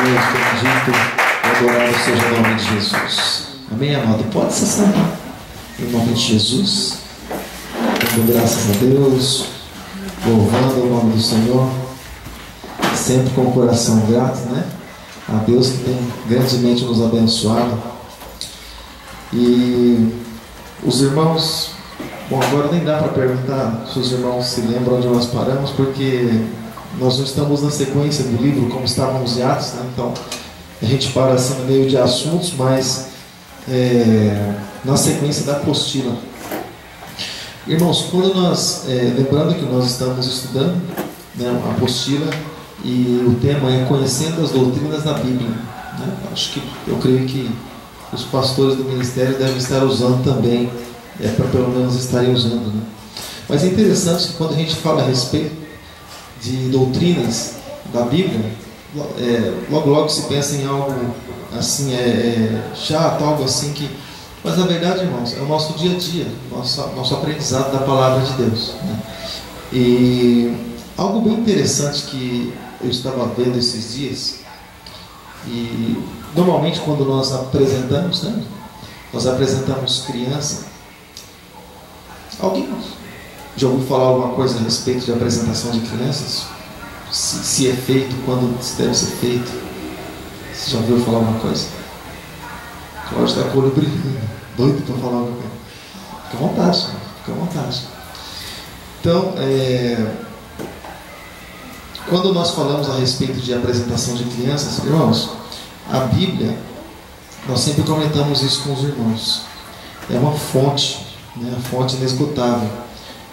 Deus, bendito e adorado seja o nome de Jesus. Amém, amado? Pode se sentar. Em nome de Jesus. Dando graças a Deus, louvando o nome do Senhor, sempre com o coração grato, né? A Deus que tem grandemente nos abençoado. E os irmãos, bom, agora nem dá para perguntar se os irmãos se lembram onde nós paramos, porque nós não estamos na sequência do livro como estávamos em Atos, né? Então a gente para assim no meio de assuntos, mas na sequência da apostila. Irmãos, quando nós, lembrando que nós estamos estudando, né, a apostila, e o tema é conhecendo as doutrinas da Bíblia, né? Eu creio que os pastores do ministério devem estar usando também, para pelo menos estarem usando, né? Mas é interessante que quando a gente fala a respeito de doutrinas da Bíblia, logo logo se pensa em algo assim, chato, algo assim que... Mas na verdade, irmãos, é o nosso dia a dia, nosso aprendizado da palavra de Deus, né? E algo bem interessante que eu estava vendo esses dias, e normalmente quando nós apresentamos, né? Nós apresentamos criança. Alguém já ouviu falar alguma coisa a respeito de apresentação de crianças? Se é feito, quando deve ser feito? Você já ouviu falar alguma coisa? Pode estar com o olho brilhando, doido para falar alguma coisa. Fica à vontade, fica à vontade. Então, quando nós falamos a respeito de apresentação de crianças, irmãos, a Bíblia, nós sempre comentamos isso com os irmãos. É uma fonte, né? Uma fonte inesgotável.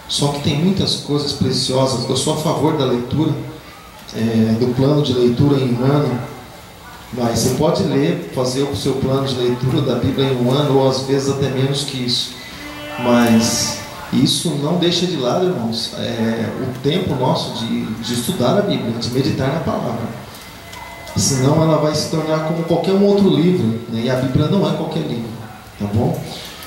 Só que tem muitas coisas preciosas. Eu sou a favor da leitura, do plano de leitura em um ano. Mas você pode ler, fazer o seu plano de leitura da Bíblia em um ano, ou às vezes até menos que isso. Mas isso não deixa de lado, irmãos, o tempo nosso de estudar a Bíblia, de meditar na palavra. Senão ela vai se tornar como qualquer um outro livro, né? E a Bíblia não é qualquer livro, tá bom?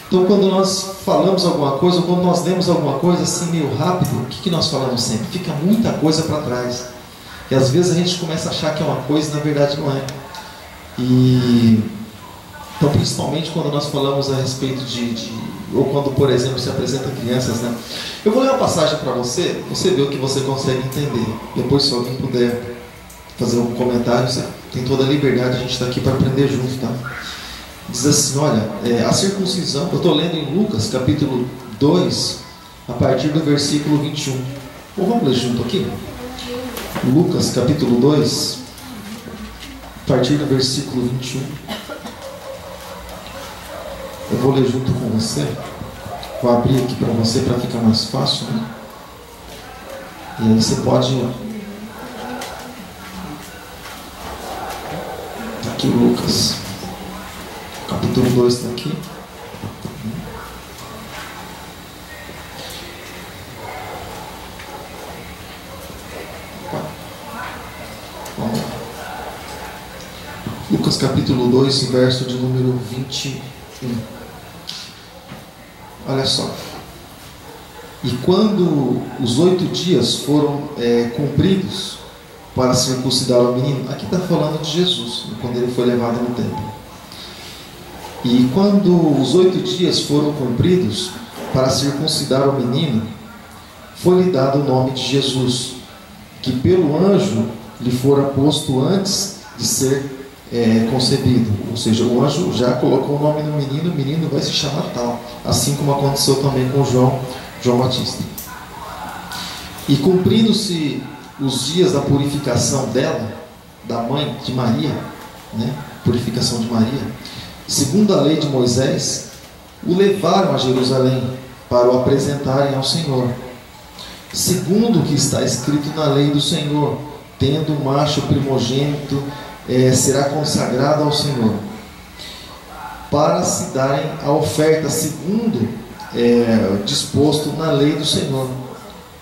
Então quando nós falamos alguma coisa, ou quando nós lemos alguma coisa assim meio rápido, o que nós falamos sempre? Fica muita coisa para trás. E às vezes a gente começa a achar que é uma coisa e na verdade não é. Então, principalmente quando nós falamos a respeito ou quando, por exemplo, se apresenta crianças, né? Eu vou ler uma passagem para você vê o que você consegue entender. Depois, se alguém puder fazer um comentário, você tem toda a liberdade, a gente está aqui para aprender junto, tá? Diz assim, olha, a circuncisão, eu estou lendo em Lucas, capítulo 2, a partir do versículo 21. Ou vamos ler junto aqui? Lucas, capítulo 2, a partir do versículo 21. Eu vou ler junto com você. Vou abrir aqui para você para ficar mais fácil, né? E aí você pode... Aqui Lucas, capítulo 2 está aqui. Vamos lá. Lucas capítulo 2, verso de número 21. Olha só. E quando os 8 dias foram cumpridos para circuncidar o menino, aqui está falando de Jesus, quando ele foi levado no templo. E quando os 8 dias foram cumpridos para circuncidar o menino, foi-lhe dado o nome de Jesus, que pelo anjo lhe fora posto antes de ser concebido. Ou seja, o anjo já colocou o nome no menino, o menino vai se chamar tal, assim como aconteceu também com João Batista. E cumprindo-se os dias da purificação dela, da mãe de Maria, né? Purificação de Maria, segundo a lei de Moisés, o levaram a Jerusalém para o apresentarem ao Senhor, segundo o que está escrito na lei do Senhor, tendo o macho primogênito será consagrado ao Senhor, para se darem a oferta segundo disposto na lei do Senhor,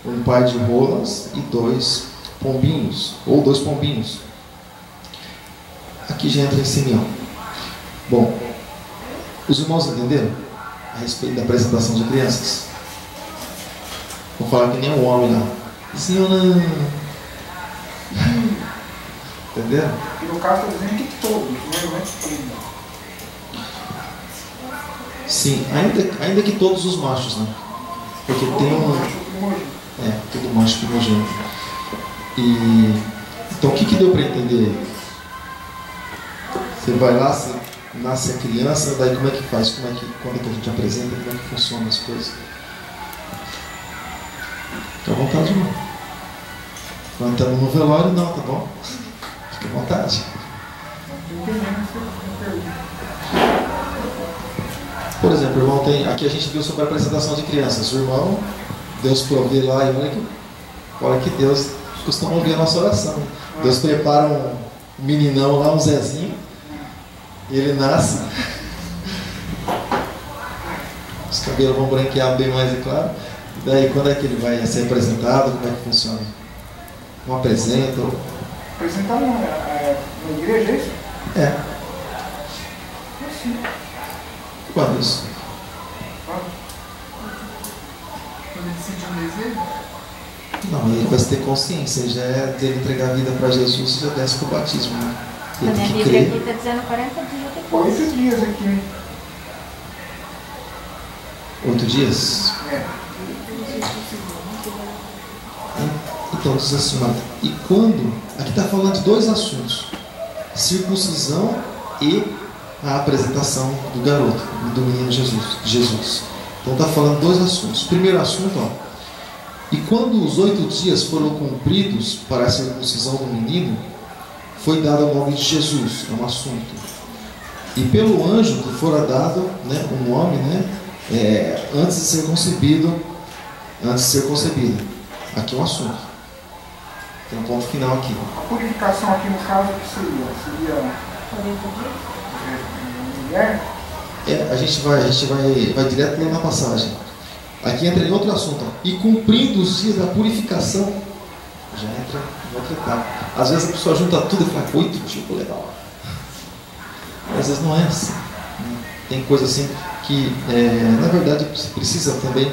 um par de rolas e 2 pombinhos, ou 2 pombinhos. Aqui já entra em Simeão. Bom, os irmãos entenderam a respeito da apresentação de crianças? Vou falar que nem um homem lá. Senhor, não. Entendeu? E no caso está dizendo que todos, né? Não é que todos. Sim, ainda que todos os machos, né? Porque Todo tem um. macho primogênito. Todo macho primogênito. E então o que deu para entender? Você vai lá, você nasce a criança, daí como é que faz? Quando é que a gente apresenta? Como é que funcionam as coisas? Fica à vontade, irmão. Quando estamos no velório, não, tá bom? Fica à vontade. Por exemplo, irmão, aqui a gente viu sobre a apresentação de crianças. O irmão, Deus provê lá e olha que Deus costuma ouvir a nossa oração. Deus prepara um meninão lá, um Zezinho, e ele nasce. Os cabelos vão branquear bem mais, é claro. E daí, quando é que ele vai ser apresentado? Como é que funciona? Não apresenta? Apresentar na igreja, é isso? É. Assim. Quando isso? Quando ele sentir um desejo? Não, ele vai ter consciência, já é dele entregar a vida para Jesus, já desce para o batismo. Né? A minha Bíblia aqui está dizendo 40 dias depois. 8 dias aqui, hein? 8 dias? É. Então diz assim, e quando? Aqui está falando de dois assuntos: circuncisão e a apresentação do garoto, do menino Jesus. Então está falando dois assuntos. Primeiro assunto, e quando os 8 dias foram cumpridos para a circuncisão do menino, foi dado o nome de Jesus, é um assunto. E pelo anjo que fora dado, né, um nome, né, antes de ser concebido. Aqui é um assunto. Tem um ponto final aqui. A purificação aqui no caso que seria mulher? A gente vai direto lá na passagem. Aqui entra em outro assunto. E cumprindo os dias da purificação, já entra em outra etapa. Às vezes a pessoa junta tudo e fala, 8 dias, legal. Às vezes não é assim. Tem coisa assim que, na verdade, precisa também,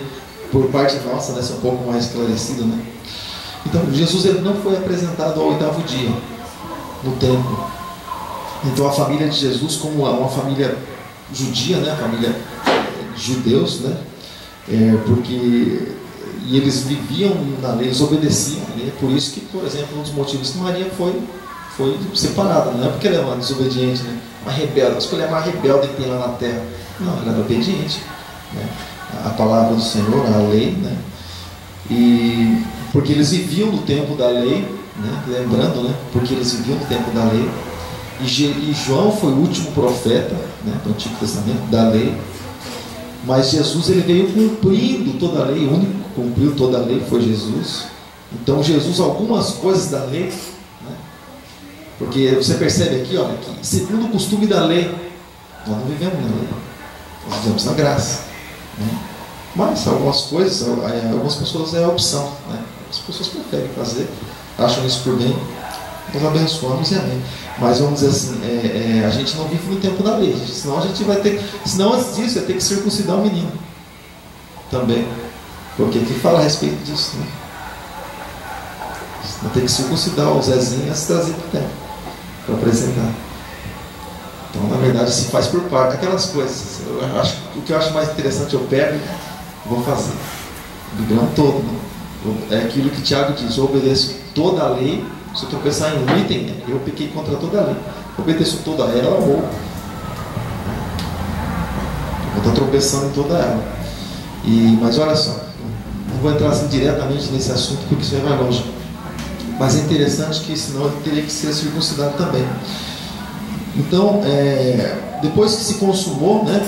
por parte nossa, né, ser um pouco mais esclarecido, né? Então, Jesus ele não foi apresentado ao 8º dia, no templo. Então, a família de Jesus, como uma família judia, né, família de judeus, né, e eles viviam na lei, eles obedeciam a lei. Por isso que, por exemplo, um dos motivos que Maria foi separada. Não é porque ela é uma desobediente, né, uma rebelde. Mas porque ela é mais rebelde que tem lá na terra. Não, ela era obediente, né, a palavra do Senhor, a lei, né, e porque eles viviam no tempo da lei, né, lembrando, né, porque eles viviam no tempo da lei. E João foi o último profeta, né, do Antigo Testamento, da lei. Mas Jesus ele veio cumprindo toda a lei. O único que cumpriu toda a lei foi Jesus. Então Jesus, algumas coisas da lei, né, porque você percebe aqui, olha, que segundo o costume da lei, nós não vivemos na lei, nós vivemos na graça, né? Mas algumas coisas, algumas pessoas é a opção, né? As pessoas preferem fazer, acham isso por bem, nós abençoamos e amém. Mas vamos dizer assim, a gente não vive no tempo da lei, senão a gente vai ter, senão antes disso vai ter que circuncidar o menino também, porque aqui fala a respeito disso, né? Vai ter que circuncidar o Zezinho e se trazer para o tempo para apresentar. Então, na verdade, se faz por parte, aquelas coisas. O que eu acho mais interessante, eu pego e vou fazer. Do grão todo. Né? É aquilo que Tiago diz: eu obedeço toda a lei. Se eu tropeçar em um item, né, eu pequei contra toda a lei. Eu obedeço toda ela ou vou estar tropeçando em toda ela. Mas olha só, não vou entrar assim diretamente nesse assunto porque isso vai longe. Mas é interessante que senão ele teria que ser circuncidado também. Então, depois que se consumou, né,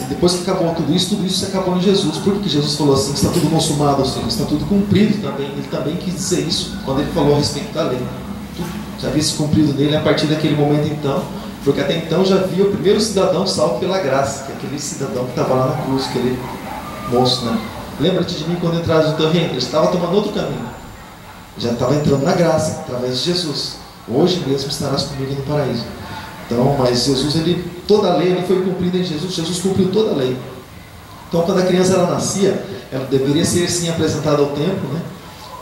depois que acabou tudo isso se acabou em Jesus. Por que Jesus falou assim, está tudo consumado, assim, está tudo cumprido também? Ele também quis dizer isso quando ele falou a respeito da lei. Tudo já havia se cumprido nele a partir daquele momento então, porque até então já havia o primeiro cidadão salvo pela graça, que é aquele cidadão que estava lá na cruz, aquele moço, né? Lembra-te de mim quando entrares no teu reino. Ele estava tomando outro caminho, já estava entrando na graça, através de Jesus. Hoje mesmo estarás comigo no paraíso. Então, mas Jesus, toda a lei ele foi cumprida em Jesus. Jesus cumpriu toda a lei. Então, quando a criança ela nascia, ela deveria ser sim apresentada ao templo, né?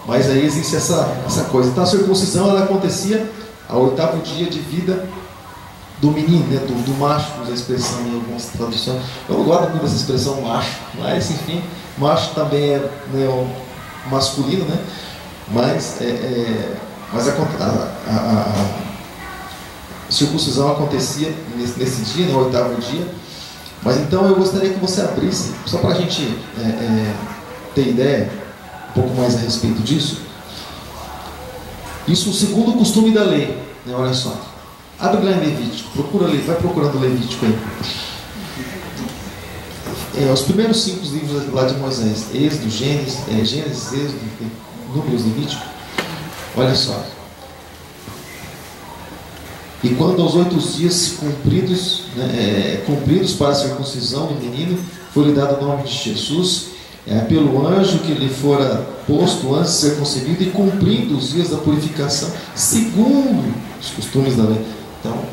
Mas aí existe essa coisa. Então, a circuncisão ela acontecia ao oitavo dia de vida do menino, né? do macho, usa a expressão em algumas traduções. Eu não gosto muito dessa expressão macho, mas enfim, macho também é, né, masculino, né? Mas a circuncisão acontecia nesse dia, no oitavo dia. Mas então eu gostaria que você abrisse, só para a gente ter ideia um pouco mais a respeito disso. Isso segundo o costume da lei, né? Olha só. Abre lá em Levítico, procura ali, vai procurando Levítico aí. Os primeiros 5 livros lá de Moisés, Êxodo, Gênesis, Êxodo, Números, Levítico. Olha só. E quando aos 8 dias cumpridos, cumpridos para a circuncisão do menino, foi-lhe dado o nome de Jesus, pelo anjo que lhe fora posto antes de ser concebido, e cumprindo os dias da purificação, segundo os costumes da lei. Então,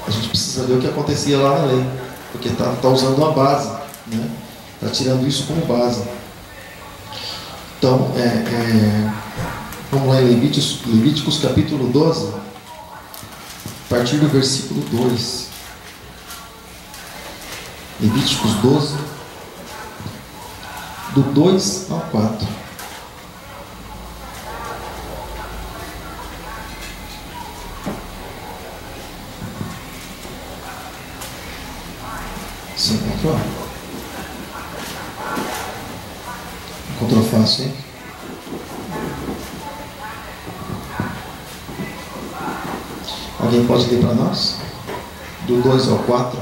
a gente precisa ver o que acontecia lá na lei, porque está usando uma base, né? Está tirando isso como base. Então, vamos lá em Levíticos capítulo 12, a partir do versículo 2. Levíticos 12, do 2 ao 4. Sim, encontrou? Encontrou fácil, hein? Alguém pode ler para nós? Do 2 ao 4,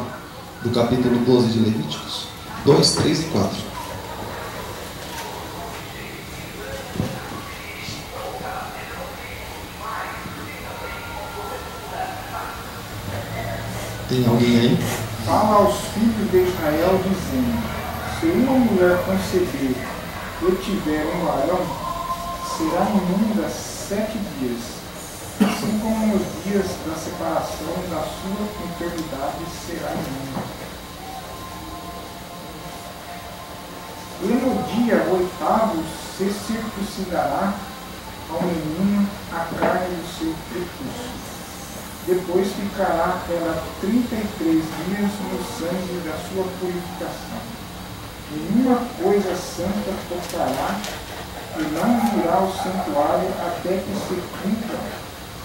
do capítulo 12 de Levíticos. 2, 3 e 4. Tem alguém aí? Fala aos filhos de Israel, dizendo: se uma mulher conceber e tiver um varão, será imunda 7 dias, assim como nos dias da separação da sua enfermidade será imunda. E no dia 8º se circuncidará ao menino a carne do seu prepúcio. Depois ficará ela 33 dias no sangue da sua purificação. Nenhuma coisa santa tocará, e não virá ao santuário até que se cumpra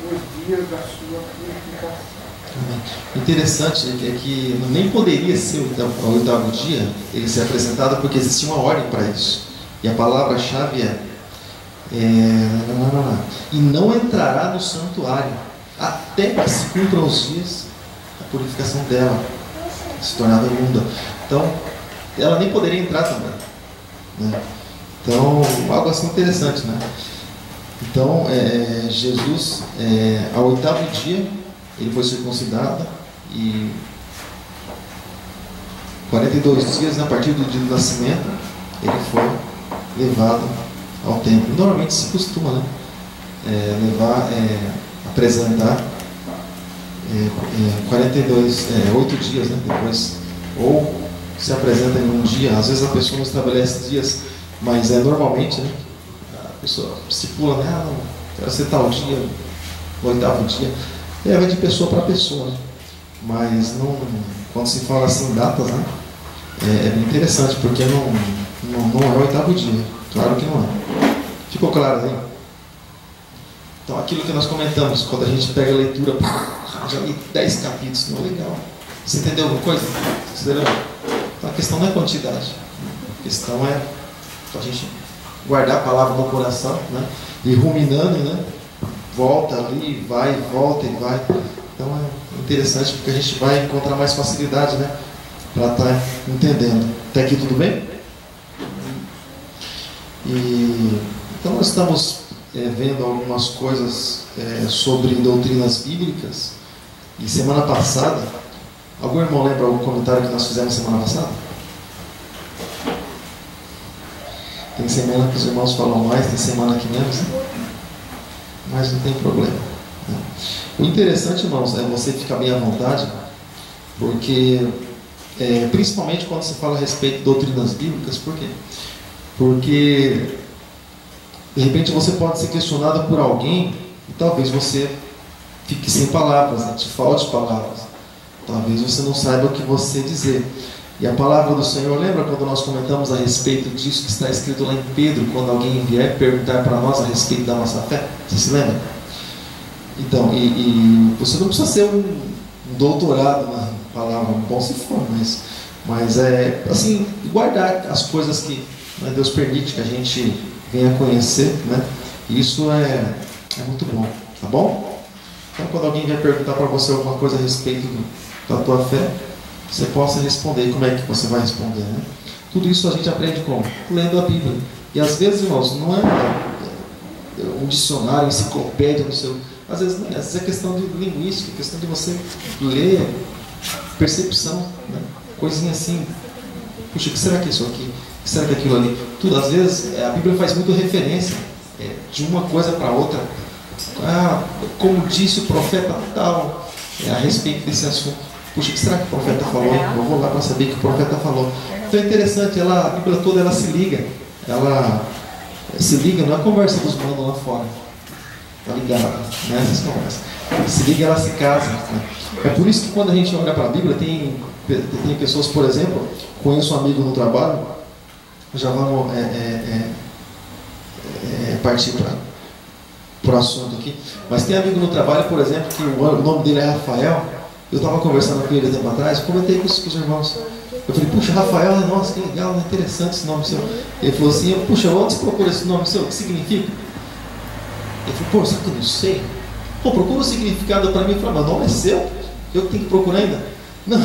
os dias da sua purificação. Interessante é que nem poderia ser o oitavo dia ele ser apresentado, porque existia uma ordem para isso. E a palavra-chave e não entrará no santuário até que se cumpram os dias da purificação dela, se tornava imunda. Então, ela nem poderia entrar também, né? Então, algo assim interessante, né? Então, Jesus, ao oitavo dia, ele foi circuncidado, e 42 dias, a partir do dia do nascimento, ele foi levado ao templo. Normalmente se costuma, né? Apresentar 8 dias, né? Depois, ou se apresenta em um dia. Às vezes a pessoa não estabelece dias, mas normalmente, né? A pessoa estipula, né? Não, quero ser tal dia, o oitavo dia. Vai de pessoa para pessoa, né? Mas não, quando se fala assim datas, né? É bem interessante, porque não é o oitavo dia. Claro que não é. Ficou claro, né? Então, aquilo que nós comentamos, quando a gente pega a leitura, já li 10 capítulos, não é legal. Você entendeu alguma coisa? Você entendeu? Então, a questão não é quantidade. A questão é a gente guardar a palavra no coração, né? E ruminando, né? Volta ali, vai, volta e vai. Então, é interessante, porque a gente vai encontrar mais facilidade, né? Para estar entendendo. Até aqui tudo bem? Então, nós estamos vendo algumas coisas sobre doutrinas bíblicas. E semana passada, algum irmão lembra algum comentário que nós fizemos semana passada? Tem semana que os irmãos falam mais, tem semana que menos, né? Mas não tem problema, né? O interessante, irmãos, é você ficar bem à vontade, porque principalmente quando se fala a respeito de doutrinas bíblicas. Por quê? Porque de repente você pode ser questionado por alguém, e talvez você fique sem palavras, né? Te falte palavras. Talvez você não saiba o que você dizer. E a palavra do Senhor, lembra quando nós comentamos a respeito disso que está escrito lá em Pedro, quando alguém vier perguntar para nós a respeito da nossa fé? Você se lembra? Então, e você não precisa ser um doutorado na palavra, bom se for, mas é assim, guardar as coisas que, né, Deus permite que a gente venha conhecer, né? Isso é muito bom, tá bom? Então, quando alguém vier perguntar para você alguma coisa a respeito da tua fé, você possa responder. Como é que você vai responder, né? Tudo isso a gente aprende como? Lendo a Bíblia. E às vezes, irmãos, não é um dicionário, enciclopédia, no seu... Às vezes não é. Às vezes é questão de linguística, questão de você ler, percepção, né? Coisinha assim. Puxa, o que será que é isso aqui? O que será que é aquilo ali? Tudo, às vezes, a Bíblia faz muito referência de uma coisa para outra. Como disse o profeta tal, a respeito desse assunto. Puxa, o que será que o profeta falou? Eu vou lá para saber o que o profeta falou. Então é interessante, a Bíblia toda ela se liga. Ela se liga, não é a conversa dos manos lá fora. Está ligada, né? Essas conversas. Se liga, ela se casa. Né? É por isso que quando a gente olha para a Bíblia, tem pessoas, por exemplo, conheço um amigo no trabalho, já vamos partir para o assunto aqui. Mas tem amigo no trabalho, por exemplo, que o nome dele é Rafael. Eu estava conversando com ele tempo atrás, comentei com os irmãos. Eu falei, puxa, Rafael, nossa, que legal, interessante esse nome seu. Ele falou assim, puxa, onde você procura esse nome seu? O que significa? Ele falou, pô, sabe que eu não sei? Pô, procura o significado para mim. Eu falei, mas o nome é seu? Eu que tenho que procurar ainda? Não,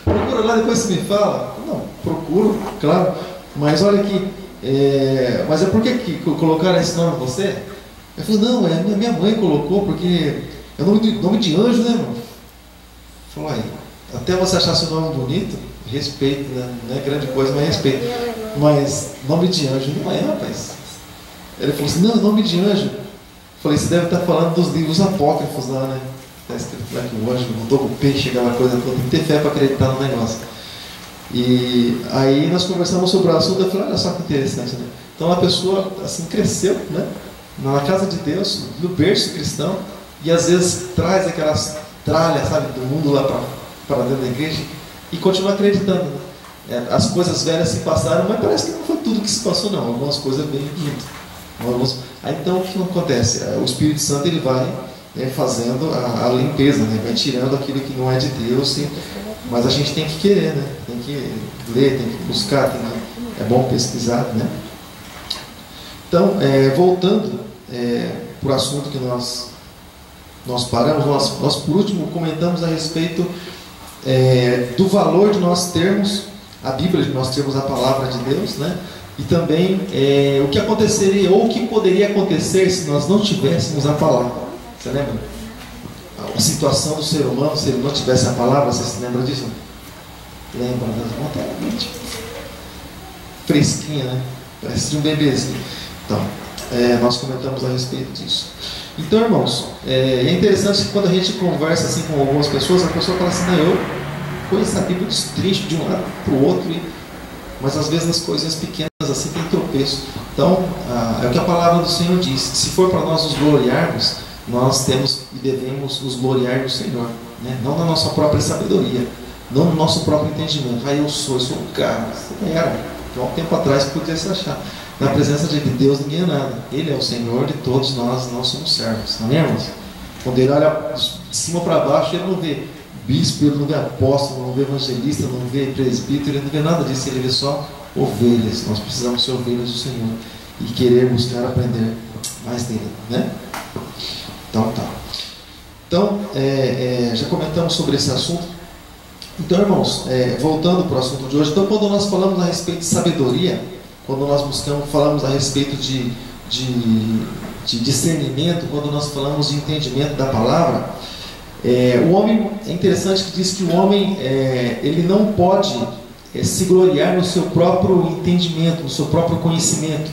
procura lá, depois você me fala. Não, procuro, claro. Mas olha aqui, mas por que colocaram esse nome em você? Ele falou, não, minha mãe colocou, porque é nome de anjo, né, irmão? Falou aí, até você achar seu nome bonito, respeito, né? Não é grande coisa, mas respeito. Mas nome de anjo não é, rapaz. Ele falou assim, não, nome de anjo. Falei, você deve estar falando dos livros apócrifos lá, né? Está escrito lá que o anjo voltou com o peixe, aquela coisa toda. Tem que ter fé para acreditar no negócio. E aí nós conversamos sobre o assunto. Eu falei, olha só que interessante, né? Então a pessoa assim cresceu, né? Na casa de Deus, no berço cristão, e às vezes traz aquelas tralha, sabe, do mundo lá para dentro da igreja e continua acreditando, né? As coisas velhas se passaram, mas parece que não foi tudo que se passou, não. Algumas coisas bem junto. Aí então o que acontece? O Espírito Santo ele vai fazendo a limpeza, né? Vai tirando aquilo que não é de Deus, mas a gente tem que querer, né? Tem que ler, tem que buscar, é bom pesquisar, né? Então, voltando para o assunto que nós paramos, nós por último comentamos a respeito do valor de nós termos a Bíblia, de nós termos a palavra de Deus, né? E também o que aconteceria ou o que poderia acontecer se nós não tivéssemos a palavra. Você lembra? A situação do ser humano, se ele não tivesse a palavra, você se lembra disso? Lembra? Fresquinha, né? Parece um bebezinho. Então, nós comentamos a respeito disso. Então, irmãos, é interessante que quando a gente conversa assim com algumas pessoas, a pessoa fala assim, não, eu conheço a Bíblia destrincho de um lado para o outro, mas às vezes nas coisinhas pequenas assim tem tropeço. Então, é o que a palavra do Senhor diz. Se for para nós nos gloriarmos, nós temos e devemos nos gloriar no Senhor, né? Não na nossa própria sabedoria, não no nosso próprio entendimento. Eu sou um cara. Você era. Há um tempo atrás podia se achar. Na presença de Deus ninguém é nada. Ele é o Senhor de todos nós somos servos. Não é, irmãos? Quando ele olha de cima para baixo, ele não vê bispo, ele não vê apóstolo, não vê evangelista, não vê presbítero, ele não vê nada disso, ele vê só ovelhas. Nós precisamos ser ovelhas do Senhor e querer buscar aprender mais dele, né? Então tá. Então, já comentamos sobre esse assunto. Então, irmãos, voltando para o assunto de hoje, então quando nós falamos a respeito de sabedoria, quando nós falamos a respeito de discernimento, quando nós falamos de entendimento da palavra, o homem, é interessante que diz que o homem ele não pode se gloriar no seu próprio entendimento, no seu próprio conhecimento.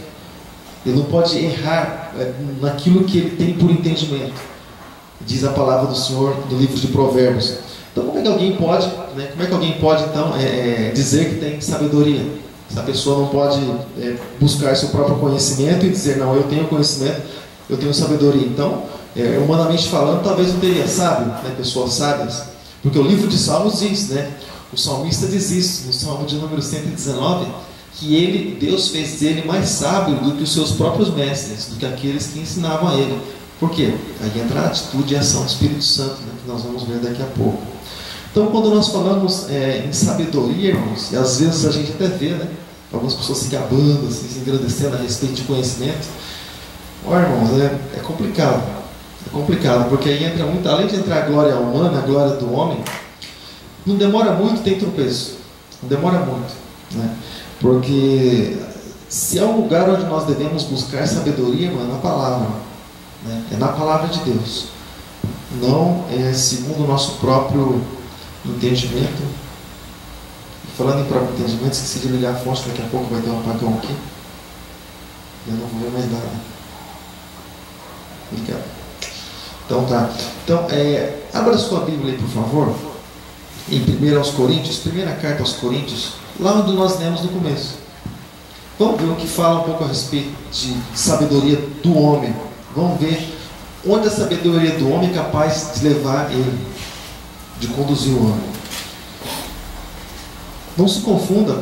Ele não pode errar naquilo que ele tem por entendimento. Diz a palavra do Senhor no livro de Provérbios. Então como é que alguém pode, né, então dizer que tem sabedoria? Essa pessoa não pode buscar seu próprio conhecimento e dizer, não, eu tenho conhecimento, eu tenho sabedoria. Então, humanamente falando, talvez não teria sábio, né, pessoas sábias, porque o livro de Salmos diz, né, o salmista diz isso, no Salmo de número 119, que Deus fez dele mais sábio do que os seus próprios mestres, do que aqueles que ensinavam a ele. Por quê? Aí entra a atitude e a ação do Espírito Santo, né, que nós vamos ver daqui a pouco. Então, quando nós falamos em sabedoria, irmãos, e às vezes a gente até vê, né, algumas pessoas se gabando, assim, se engrandecendo a respeito de conhecimento. Irmãos, é complicado. É complicado, porque aí entra muito, além de entrar a glória humana, a glória do homem, não demora muito, tem tropeço. Não demora muito, né? Porque se há um lugar onde nós devemos buscar sabedoria, mano, é na palavra, né? É na palavra de Deus. Não é segundo o nosso próprio entendimento. Falando em próprio entendimento, esqueci de ligar a fonte, daqui a pouco vai ter um apagão aqui. Eu não vou ver mais nada. Obrigado. Então tá. Então, abra sua Bíblia aí, por favor. Em 1 Coríntios, primeira carta aos Coríntios, lá onde nós lemos no começo. Vamos ver o que fala um pouco a respeito de sabedoria do homem. Vamos ver onde a sabedoria do homem é capaz de levar ele, de conduzir o homem. Não se confunda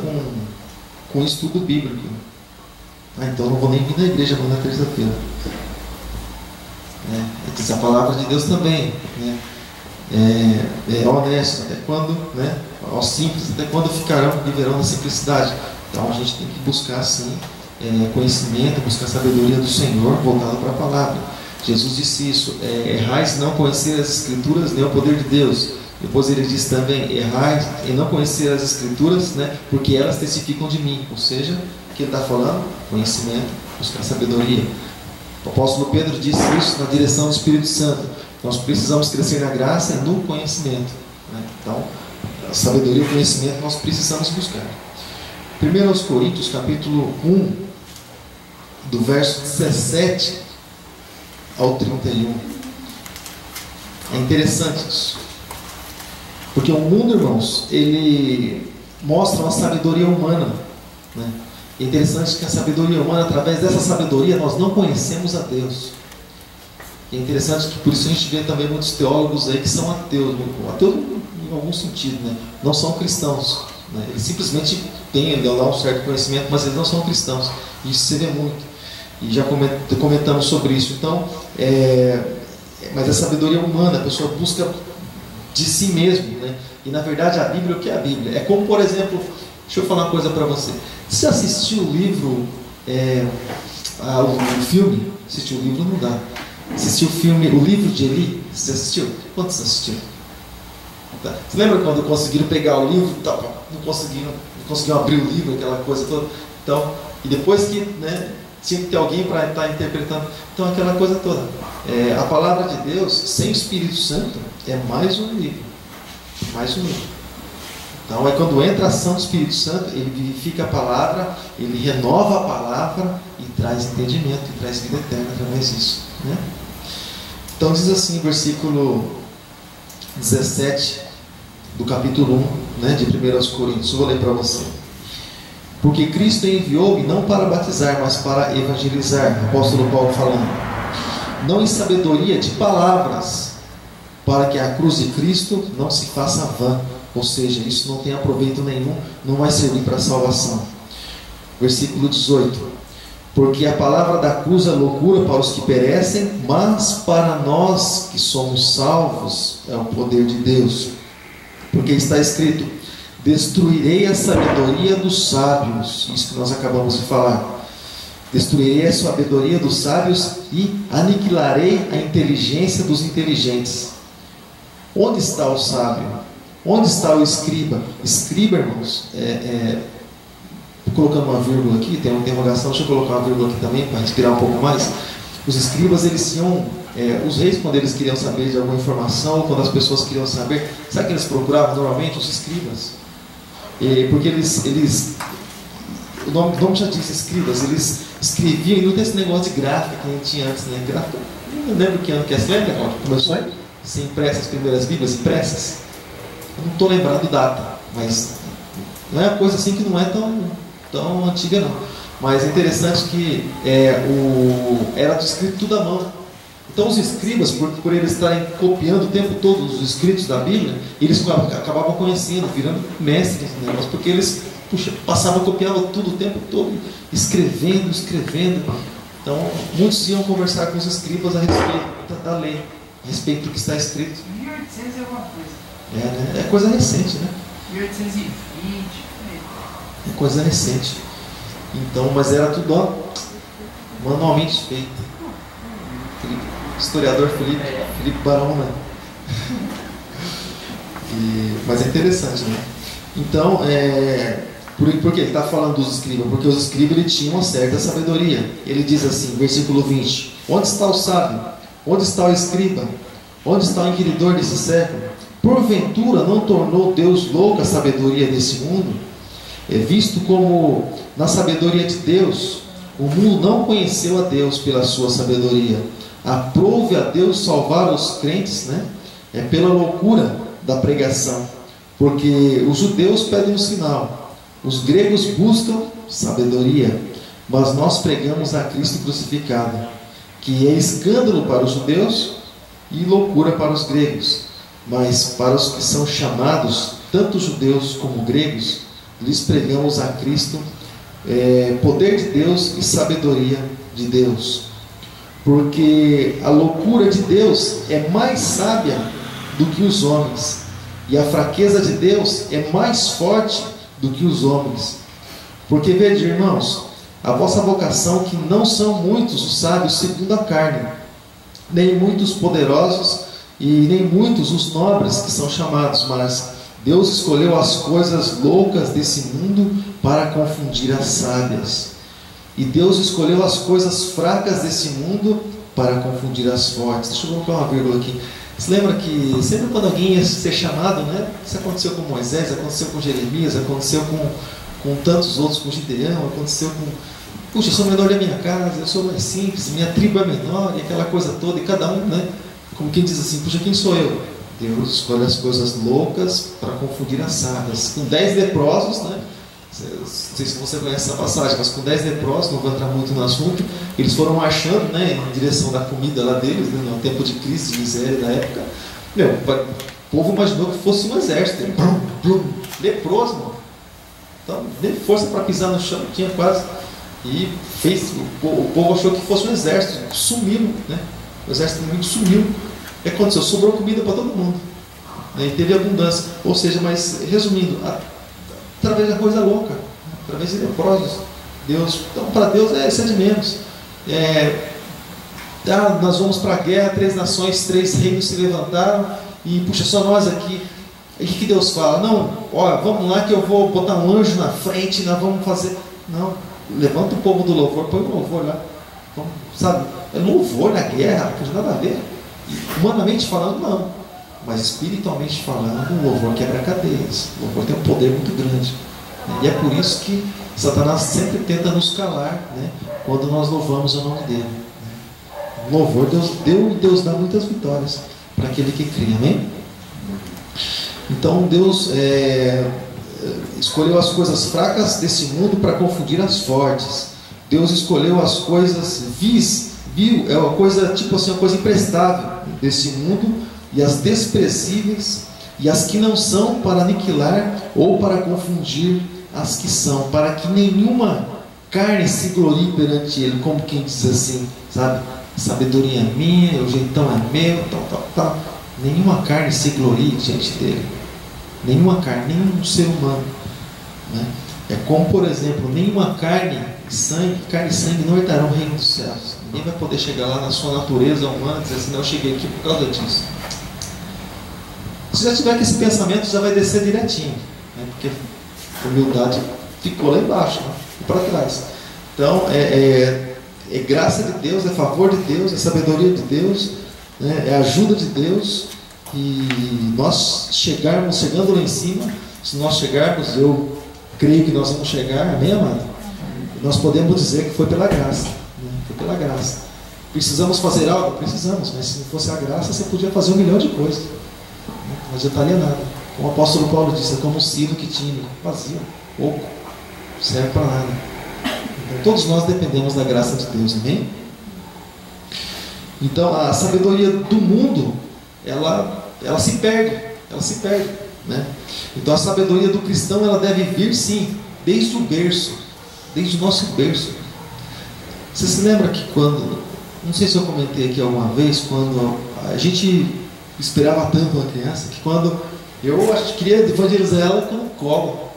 com o estudo bíblico. Então eu não vou nem vir na igreja amanhã na terça-feira. Diz a palavra de Deus também, né? É honesto até quando, né? Aos simples, até quando viverão na simplicidade. Então a gente tem que buscar sim conhecimento, buscar sabedoria do Senhor voltado para a palavra. Jesus disse isso: errais não conhecer as Escrituras nem o poder de Deus. Depois ele diz também: errais em não conhecer as Escrituras, né? Porque elas testificam de mim. Ou seja, o que ele está falando? Conhecimento, buscar sabedoria. O apóstolo Pedro disse isso na direção do Espírito Santo. Nós precisamos crescer na graça e no conhecimento, né? Então, a sabedoria e o conhecimento nós precisamos buscar. 1 Coríntios, capítulo 1, do verso 17 ao 31. É interessante isso. Porque o mundo, irmãos, ele mostra uma sabedoria humana, né? É interessante que a sabedoria humana, através dessa sabedoria, nós não conhecemos a Deus. É interessante que por isso a gente vê também muitos teólogos aí que são ateus em algum sentido, né? Não são cristãos, né? Eles simplesmente têm lá um certo conhecimento, mas eles não são cristãos. Isso se vê muito. E já comentamos sobre isso. Então, mas a sabedoria humana, a pessoa busca de si mesmo, né? E na verdade a Bíblia, o que é a Bíblia? É como, por exemplo, deixa eu falar uma coisa para você. Você assistiu o livro, o filme? Assistiu o livro? Não dá. Assistiu o filme, o livro de Eli? Você assistiu? Quantos assistiram? Tá. Você lembra quando conseguiram pegar o livro? Tá, não conseguiram abrir o livro, aquela coisa toda. Então, e depois que, né, tinha que ter alguém para estar interpretando. Então, aquela coisa toda. A palavra de Deus, sem o Espírito Santo, é mais um livro. Mais um livro. Então, quando entra a ação do Espírito Santo, ele vivifica a palavra, ele renova a palavra e traz entendimento, e traz vida eterna através disso, né? Então, diz assim, versículo 17 do capítulo 1, né, de 1 Coríntios. Eu vou ler para você. Porque Cristo enviou-me não para batizar, mas para evangelizar. Apóstolo Paulo falando. Não em sabedoria de palavras, para que a cruz de Cristo não se faça vã. Ou seja, isso não tem aproveito nenhum, não vai servir para a salvação. Versículo 18. Porque a palavra da cruz é loucura para os que perecem, mas para nós que somos salvos é o poder de Deus. Porque está escrito: destruirei a sabedoria dos sábios. Isso que nós acabamos de falar. Destruirei a sabedoria dos sábios e aniquilarei a inteligência dos inteligentes. Onde está o sábio? Onde está o escriba? Escriba, irmãos, colocando uma vírgula aqui, tem uma interrogação, deixa eu colocar uma vírgula aqui também, para respirar um pouco mais. Os escribas, eles tinham, os reis, quando eles queriam saber de alguma informação, quando as pessoas queriam saber, sabe que eles procuravam normalmente? Os escribas. Porque o nome já diz escribas, eles escreviam, e não tem esse negócio de gráfica que a gente tinha antes, né? Gráfica, não lembro que ano que é, você lembra quando começou a ser impressas as primeiras Bíblias impressas? Eu não estou lembrando data, mas não é uma coisa assim que não é tão antiga não. Mas é interessante que era escrito tudo à mão. Então os escribas, por eles estarem copiando o tempo todo os escritos da Bíblia, eles acabavam conhecendo, virando mestres no negócio, porque eles passavam, copiavam tudo o tempo todo, escrevendo. Então muitos iam conversar com os escribas a respeito da lei, a respeito do que está escrito. 1800 é alguma coisa. Né? É coisa recente, né? 1820. É coisa recente. Então, mas era tudo manualmente feito. Historiador Felipe Barão, né? Mas é interessante, né? Então, por que ele está falando dos escribas? Porque os escribas ele tinham uma certa sabedoria. Ele diz assim, versículo 20: onde está o sábio? Onde está o escriba? Onde está o inquiridor desse século? Porventura não tornou Deus louca a sabedoria desse mundo? É visto como na sabedoria de Deus o mundo não conheceu a Deus pela sua sabedoria. Aprove a Deus salvar os crentes, né? Pela loucura da pregação. Porque os judeus pedem um sinal, os gregos buscam sabedoria, mas nós pregamos a Cristo crucificado, que é escândalo para os judeus e loucura para os gregos. Mas para os que são chamados, tanto judeus como gregos, lhes pregamos a Cristo, poder de Deus e sabedoria de Deus. Porque a loucura de Deus é mais sábia do que os homens, e a fraqueza de Deus é mais forte do que os homens. Porque vede, irmãos, a vossa vocação, que não são muitos os sábios segundo a carne, nem muitos poderosos, e nem muitos os nobres que são chamados, mas Deus escolheu as coisas loucas desse mundo para confundir as sábias. E Deus escolheu as coisas fracas desse mundo para confundir as fortes. Deixa eu colocar uma vírgula aqui. Você lembra que sempre quando alguém ia ser chamado, né? Isso aconteceu com Moisés, aconteceu com Jeremias, aconteceu com tantos outros, com Gideão, aconteceu com... Puxa, eu sou o menor da minha casa, eu sou mais simples, minha tribo é menor, e aquela coisa toda, e cada um, né? Como quem diz assim, puxa, quem sou eu? Deus escolhe as coisas loucas para confundir as sábias. Com 10 leprosos, né? Não sei se você conhece essa passagem, mas com 10 leprosos, não vou entrar muito no assunto, eles foram marchando, né, em direção da comida lá deles, né, no tempo de crise, de miséria da época. O povo imaginou que fosse um exército, leproso, mano. Então, nem força para pisar no chão, tinha quase. E o povo achou que fosse um exército, sumiram, né? O exército inimigo sumiu. O que aconteceu? Sobrou comida para todo mundo, né? E teve abundância. Ou seja, mas resumindo, através da coisa louca, através de leprosos, Deus, então para Deus isso é de menos. Nós vamos para a guerra, 3 nações, 3 reinos se levantaram, e puxa, só nós aqui. E o que Deus fala? Não, olha, vamos lá que eu vou botar um anjo na frente, nós vamos fazer. Não, levanta o povo do louvor, põe o louvor lá. Vamos, sabe? É louvor na guerra, não tem nada a ver. Humanamente falando, não. Mas espiritualmente falando, o louvor quebra cadeias. O louvor tem um poder muito grande. E é por isso que Satanás sempre tenta nos calar, né, quando nós louvamos o nome dele. O louvor Deus deu e Deus dá muitas vitórias para aquele que crê. Amém? Então Deus escolheu as coisas fracas desse mundo para confundir as fortes. Deus escolheu as coisas é uma coisa tipo assim, uma coisa imprestável desse mundo, e as desprezíveis e as que não são, para aniquilar ou para confundir as que são, para que nenhuma carne se glorie perante ele, como quem diz assim, sabe? Sabedoria é minha, o jeitão é meu, tal. Nenhuma carne se glorie diante dele. Nenhuma carne, nenhum ser humano, né? É como, por exemplo, nenhuma carne e sangue não herdarão o reino dos céus. Ninguém vai poder chegar lá na sua natureza humana e dizer assim, não, eu cheguei aqui por causa disso. Se já tiver com esse pensamento, já vai descer direitinho, né? Porque a humildade ficou lá embaixo, né? E para trás. Então, é graça de Deus, é favor de Deus, é sabedoria de Deus, né? É ajuda de Deus. E nós chegando lá em cima, se nós chegarmos, eu creio que nós vamos chegar, amém, amado? Nós podemos dizer que foi pela graça, né? Foi pela graça. Precisamos fazer algo? Precisamos, mas se não fosse a graça, você podia fazer 1 milhão de coisas, não adiantaria nada. Como o apóstolo Paulo disse, é como um sino que tinha vazio, pouco, não serve para nada. Então todos nós dependemos da graça de Deus, amém? Então a sabedoria do mundo, ela se perde, né? Então a sabedoria do cristão, ela deve vir sim, desde o berço, desde o nosso berço. Você se lembra que quando, não sei se eu comentei aqui alguma vez, quando a gente esperava tanto uma criança, que quando eu queria evangelizar ela no colo,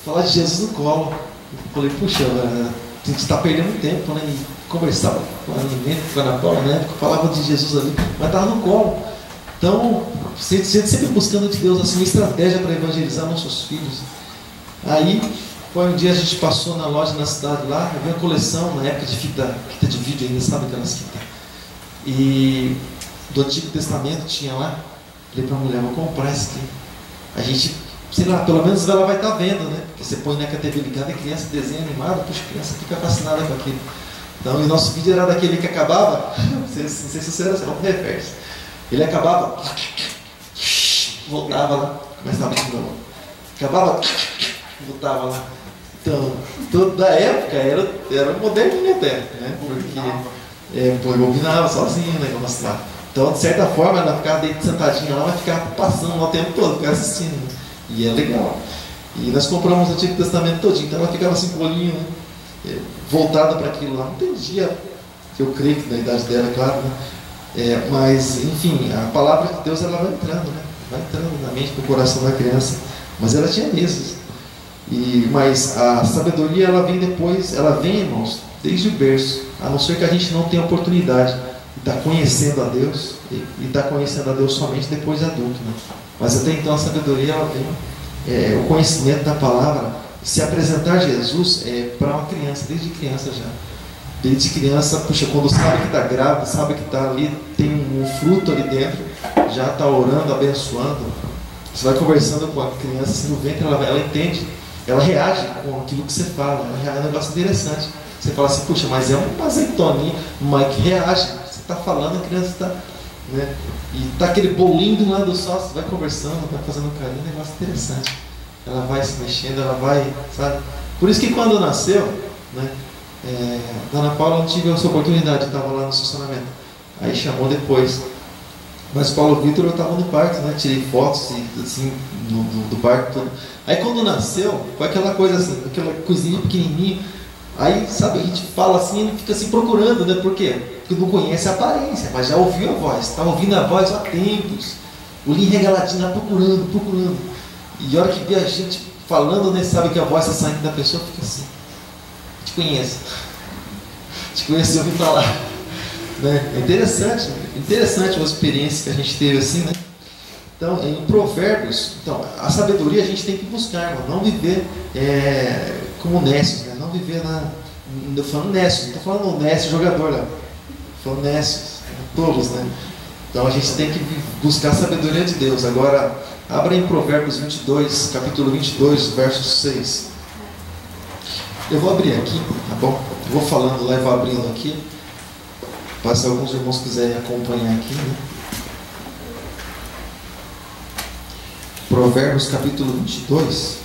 falar de Jesus no colo, eu falei, puxa, a gente está perdendo tempo, né? E conversava com a alimento, com a Ana Paula, né? Falava de Jesus ali, mas estava no colo. Então, sempre buscando de Deus assim, uma estratégia para evangelizar nossos filhos. Aí, foi um dia a gente passou na loja na cidade lá, eu vi uma coleção na época de fita de vídeo ainda, sabe aquelas fitas? E do Antigo Testamento tinha lá. Falei para a mulher, vou comprar isso aqui. A gente, sei lá, pelo menos ela vai estar vendo, né? Porque você põe na TV ligada e criança desenho animado, puxa, a criança fica fascinada com aquilo. Então, o nosso vídeo era daquele que acabava, não sei se você era assim, vamos reverso. Ele acabava, voltava lá, começava de novo. Acabava, voltava lá. Então, toda da época era moderninho até, né? Porque eu opinava sozinho o negócio lá. Então, de certa forma, ela ficava sentadinha lá, vai ficar passando lá o tempo todo, ficar assistindo. Né? E é legal. E nós compramos o Antigo Testamento todinho, então ela ficava assim com o olhinho, né? Voltada para aquilo lá. Não entendia, eu creio que da idade dela, é claro, né? Mas, enfim, a palavra de Deus ela vai entrando, né? Vai entrando na mente, no coração da criança. Mas ela tinha meses. Mas a sabedoria ela vem depois, ela vem, irmãos, desde o berço, a não ser que a gente não tenha oportunidade de estar conhecendo a Deus e estar conhecendo a Deus somente depois de adulto, né? Mas até então a sabedoria ela vem, o conhecimento da palavra, se apresentar Jesus para uma criança, desde criança já. Desde criança, puxa, quando sabe que está grávida, sabe que está ali, tem um fruto ali dentro, já está orando, abençoando. Você vai conversando com a criança assim, no ventre, ela entende, ela reage com aquilo que você fala, é um negócio interessante. Você fala assim, puxa, mas é uma azeitoninha, mas que reage. Você está falando, a criança está, né? E está aquele bolinho do lado só, você vai conversando, vai fazendo um carinho, é um negócio interessante. Ela vai se mexendo, ela vai, sabe? Por isso que quando nasceu, né? Dona Paula não tive essa oportunidade, estava lá no estacionamento. Aí chamou depois. Mas Paulo Vitor eu estava no parque, né? Tirei fotos assim, do parque todo. Aí quando nasceu, foi aquela coisa assim, aquela coisinha pequenininha. Aí, sabe, a gente fala assim, ele fica assim procurando, né? Por quê? Porque não conhece a aparência, mas já ouviu a voz. Estava ouvindo a voz há tempos. O olhinho regaladinho lá procurando. E a hora que vê a gente falando, né? Sabe que a voz está saindo da pessoa, fica assim. Te conheço, ouvi falar, né? É interessante uma experiência que a gente teve assim, né? Então, em Provérbios, a sabedoria a gente tem que buscar, irmão, não viver como nécios, né? Não viver não estou falando nécios, não estou falando nécio jogador, não. Estou falando nécios, tolos, né? Então a gente tem que buscar a sabedoria de Deus. Agora, abra em Provérbios 22, capítulo 22, verso 6. Eu vou abrir aqui, tá bom? Eu vou falando lá e vou abrindo aqui. Para se alguns irmãos quiserem acompanhar aqui, né? Provérbios capítulo 22.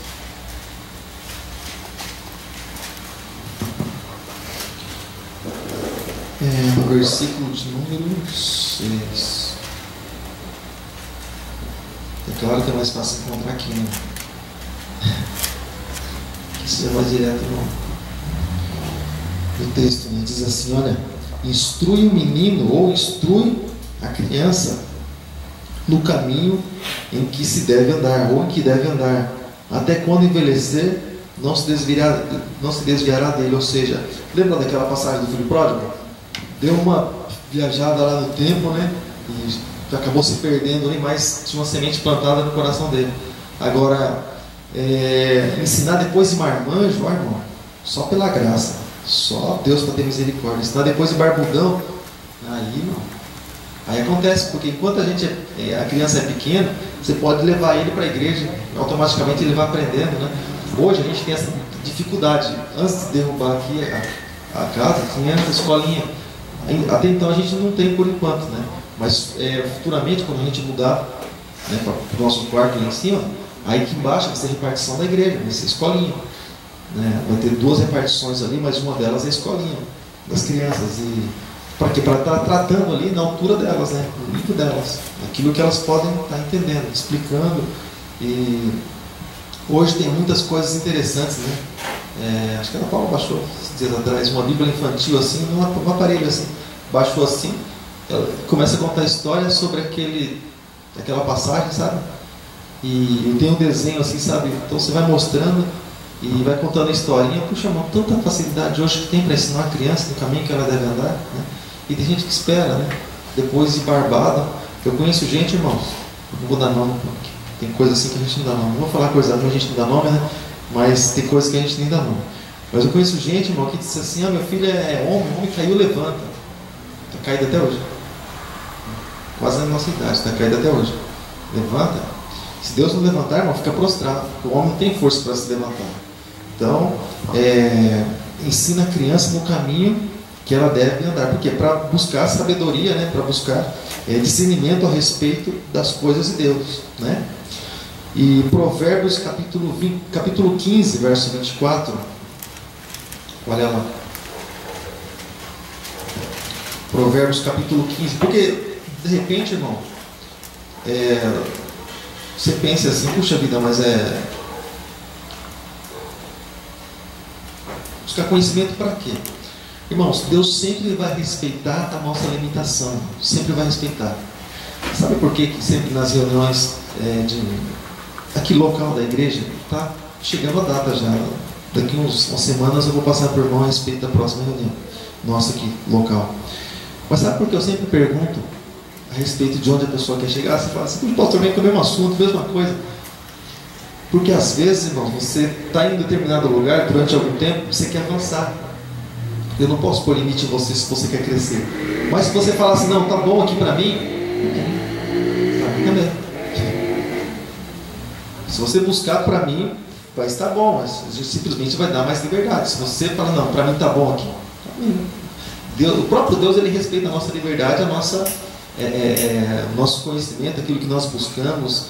No versículo de número 6. É claro que é mais fácil encontrar aqui, né? Você vai direto no texto, né? Diz assim, olha, instrui o menino ou instrui a criança no caminho em que se deve andar, ou em que deve andar, até quando envelhecer não se desviará dele. Ou seja, lembra daquela passagem do filho pródigo? Deu uma viajada lá no tempo, né? E acabou se perdendo ali, mas tinha uma semente plantada no coração dele. Agora, ensinar depois de marmanjo, ó, irmão, só pela graça, só Deus para ter misericórdia. Ensinar depois de barbudão, aí acontece, porque enquanto a criança é pequena, você pode levar ele para a igreja, automaticamente ele vai aprendendo, né? Hoje a gente tem essa dificuldade. Antes de derrubar aqui a casa, tinha essa escolinha. Até então a gente não tem por enquanto, né? Mas futuramente, quando a gente mudar, né, para o nosso quarto ali em cima, aí que embaixo vai ser a repartição da igreja, vai ser escolinha, né? Vai ter 2 repartições ali, mas uma delas é a escolinha das crianças. Para quê? Para estar tratando ali na altura delas, né? No nível delas, aquilo que elas podem estar entendendo, explicando. E hoje tem muitas coisas interessantes, né? Acho que a Ana Paula baixou esses dias atrás uma Bíblia infantil assim, num aparelho assim, baixou assim, ela começa a contar histórias sobre aquela passagem, sabe? E tem um desenho assim, sabe? Então você vai mostrando e vai contando a historinha. Puxa, mano, tanta facilidade hoje que tem para ensinar a criança no caminho que ela deve andar, né? E tem gente que espera, né? Depois de barbado. Eu conheço gente, irmãos, não vou dar nome, porque tem coisa assim que a gente não dá nome. Não vou falar coisa ruim, a gente não dá nome, né? Mas tem coisas que a gente nem dá nome. Mas eu conheço gente, irmão, que disse assim: meu filho é homem caiu, levanta. Está caído até hoje. Quase na nossa idade, está caído até hoje. Levanta. Se Deus não levantar, irmão, fica prostrado. Porque o homem não tem força para se levantar. Então, ensina a criança no caminho que ela deve andar. Porque para buscar sabedoria, né? Para buscar discernimento a respeito das coisas de Deus, né? E Provérbios capítulo 15, verso 24. Olha lá. Provérbios capítulo 15. Porque, de repente, irmão, você pensa assim: puxa vida, mas buscar conhecimento para quê? Irmãos, Deus sempre vai respeitar a nossa limitação. Sempre vai respeitar. Sabe por quê que sempre nas reuniões aqui local da igreja, tá chegando a data já, daqui umas semanas eu vou passar por irmão a respeito da próxima reunião nossa aqui local. Mas sabe por que eu sempre pergunto a respeito de onde a pessoa quer chegar? Você fala assim: pastor, vem com o mesmo assunto, mesma coisa. Porque às vezes, irmão, você está em determinado lugar durante algum tempo, você quer avançar. Eu não posso pôr limite em você se você quer crescer. Mas se você falar assim: não, tá bom aqui para mim, também. Se você buscar para mim, vai estar bom, mas a gente simplesmente vai dar mais liberdade. Se você falar: não, para mim tá bom aqui, Deus, o próprio Deus, ele respeita a nossa liberdade, nosso conhecimento, aquilo que nós buscamos,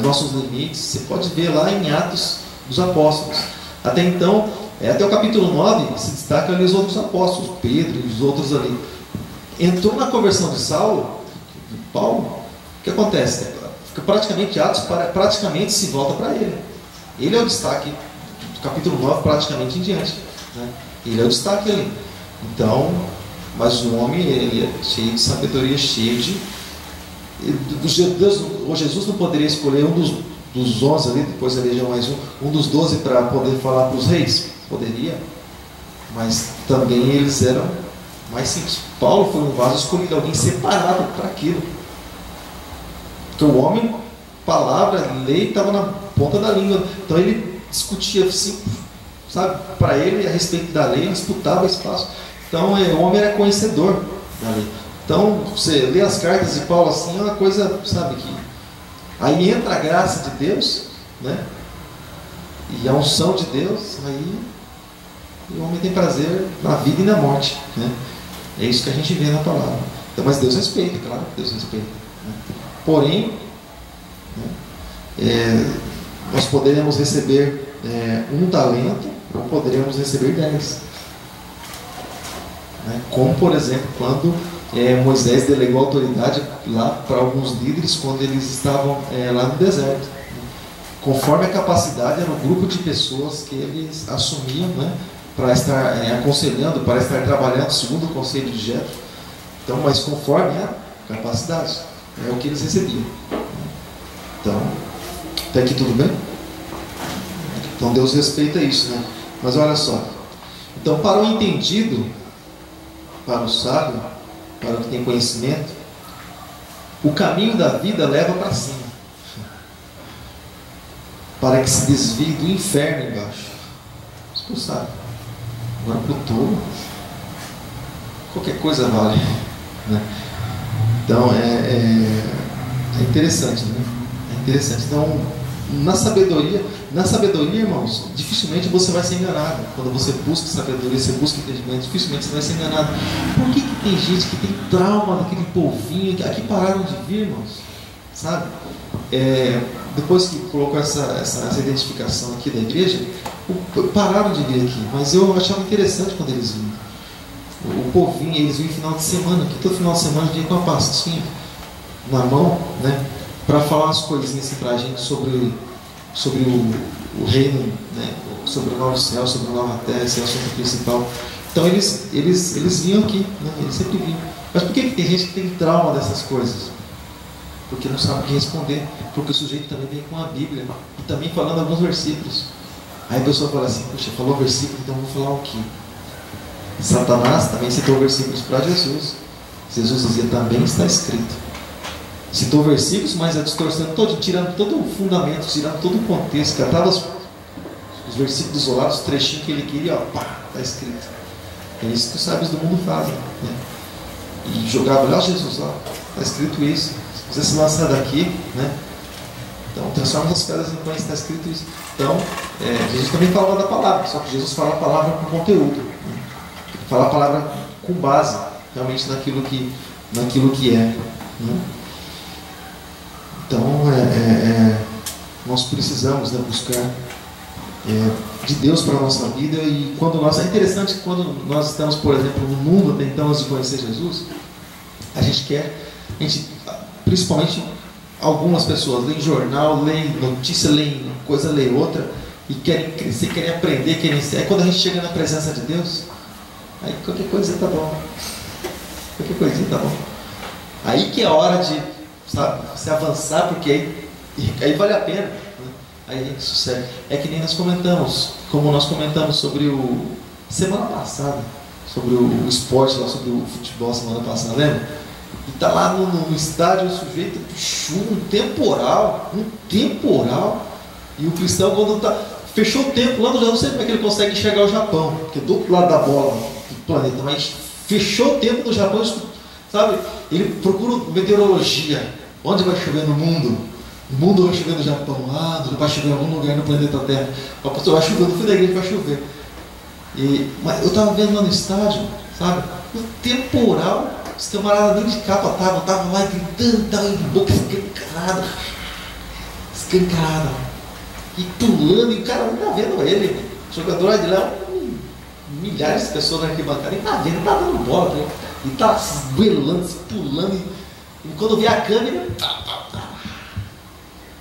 nossos limites. Você pode ver lá em Atos dos Apóstolos. Até então, até o capítulo 9, se destaca ali os outros apóstolos, Pedro e os outros ali. Entrou na conversão de Paulo, o que acontece? Praticamente Atos praticamente se volta para ele. Ele é o destaque do capítulo 9 praticamente em diante, né? Ele é o destaque ali. Então, mas o homem, ele é cheio de sabedoria, cheio de Deus. O Jesus não poderia escolher um dos 11 ali, depois elegeu mais um dos 12 para poder falar para os reis? Poderia, mas também eles eram mais simples. Paulo foi um vaso escolhido, alguém separado para aquilo. Porque o homem, palavra, lei, estava na ponta da língua. Então ele discutia assim, sabe, para ele a respeito da lei, ele disputava espaço. Então o homem era conhecedor da lei. Então você lê as cartas de Paulo assim, é uma coisa, sabe, que aí entra a graça de Deus, né? E a unção de Deus, aí o homem tem prazer na vida e na morte, né? É isso que a gente vê na palavra. Então, mas Deus respeita, claro que Deus respeita, né? Porém, nós poderemos receber um talento, ou poderemos receber 10, né? Como, por exemplo, quando Moisés delegou autoridade lá para alguns líderes quando eles estavam lá no deserto. Conforme a capacidade, era um grupo de pessoas que eles assumiam, né, para estar aconselhando, para estar trabalhando segundo o conselho de Jetro. Então, mas conforme a capacidade, é o que eles recebiam. Então, até aqui tudo bem? Então Deus respeita isso, né? Mas olha só. Então, para o entendido, para o sábio, para o que tem conhecimento, o caminho da vida leva para cima, para que se desvie do inferno embaixo. Você sabe. Agora para o tolo, qualquer coisa vale, né? Então é interessante, né? É interessante. Então, na sabedoria, irmãos, dificilmente você vai ser enganado. Quando você busca sabedoria, você busca entendimento, dificilmente você vai ser enganado. Por que tem gente que tem trauma daquele povinho que aqui pararam de vir, irmãos? Sabe? Depois que colocou essa identificação aqui da igreja, pararam de vir aqui, mas eu achava interessante quando eles vinham. povo vinha, eles vinham final de semana, que todo final de semana vinha com uma pastinha na mão, né, para falar umas coisinhas assim pra gente sobre o reino, né, sobre o novo céu, sobre a nova terra, esse é o assunto principal. Então eles vinham aqui, né, eles sempre vinham. Mas por que tem gente que tem trauma dessas coisas? Porque não sabe o que responder, porque o sujeito também vem com a Bíblia e também falando alguns versículos. Aí a pessoa fala assim: puxa, falou versículo, então vou falar o quê? Satanás também citou versículos para Jesus. Jesus dizia: também está escrito. Citou versículos, mas a distorcendo todo, tirando todo o fundamento, tirando todo o contexto, catava os versículos isolados, os trechinhos que ele queria, ó, pá, está escrito. É isso que os sábios do mundo fazem, né? E jogava lá: Jesus, ó, está escrito isso. Se você se lançar daqui, né? Então, transforma as pedras em pães, está escrito isso. Então, Jesus também falava da palavra, só que Jesus fala a palavra com conteúdo, né? Fala a palavra com base, realmente, naquilo que é. Né? Então, nós precisamos, né, buscar de Deus para a nossa vida. E quando é interessante que quando nós estamos, por exemplo, no mundo tentando de conhecer Jesus, a gente, principalmente algumas pessoas, leem jornal, leem notícia, leem coisa, leem outra, e querem crescer, querem aprender, querem ser. Aí quando a gente chega na presença de Deus, aí qualquer coisa tá bom. Qualquer coisinha tá bom. Aí que é a hora de, sabe, você avançar, porque aí vale a pena, né? Aí a gente sucede. É que nem nós comentamos, como nós comentamos sobre semana passada, sobre o esporte lá, sobre o futebol semana passada, lembra? E tá lá no estádio, o sujeito, chuva, um temporal, e o cristão, quando fechou o tempo lá no Japão, não sei como é que ele consegue enxergar o Japão, porque do outro lado da bola do planeta, mas fechou o tempo no Japão, sabe? Ele procura meteorologia, onde vai chover no mundo? O mundo vai chover no Japão, vai chover em algum lugar no planeta Terra. Vai chover, no fim da igreja vai chover. Mas eu estava vendo lá no estádio, sabe? O temporal, os camaradas nem de capa estavam lá gritando, estavam de boca escancarada, e pulando, e o cara não está vendo ele. O jogador lá de lá, milhares de pessoas na arquibancada, ele está vendo, está dando bola, né? E está se esguelando, se pulando, e quando vê a câmera,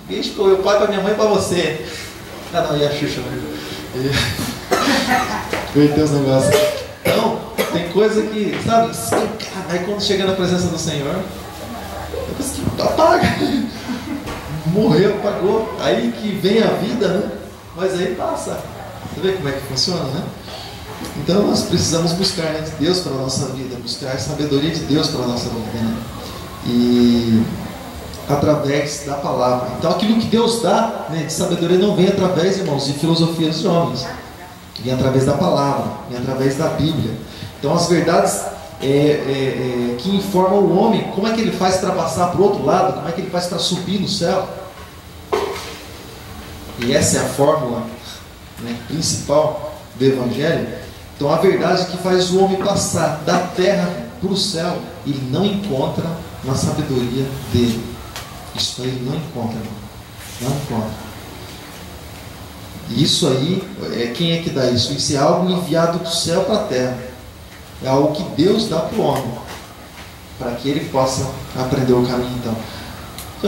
beijo para o meu pai, para minha mãe e para você. Não, e a Xuxa, eu tenho os negócios. Então, tem coisa que, sabe, aí quando chega na presença do Senhor, depois que apaga, morreu, apagou, aí que vem a vida, né? Mas aí passa. Você vê como é que funciona, né? Então nós precisamos buscar, né, Deus para a nossa vida, buscar a sabedoria de Deus para a nossa vida, né? E através da palavra. Então aquilo que Deus dá, né, de sabedoria não vem através, irmãos, de filosofias de homens, vem através da palavra, vem através da Bíblia. Então as verdades que informam o homem, como é que ele faz para passar para o outro lado, como é que ele faz para subir no céu. E essa é a fórmula, né, principal do Evangelho. Então a verdade que faz o homem passar da terra para o céu, ele não encontra na sabedoria dele. Isso aí ele não encontra, não encontra. Isso aí, quem é que dá isso? Isso é algo enviado do céu para a terra. É algo que Deus dá para o homem, para que ele possa aprender o caminho. Então,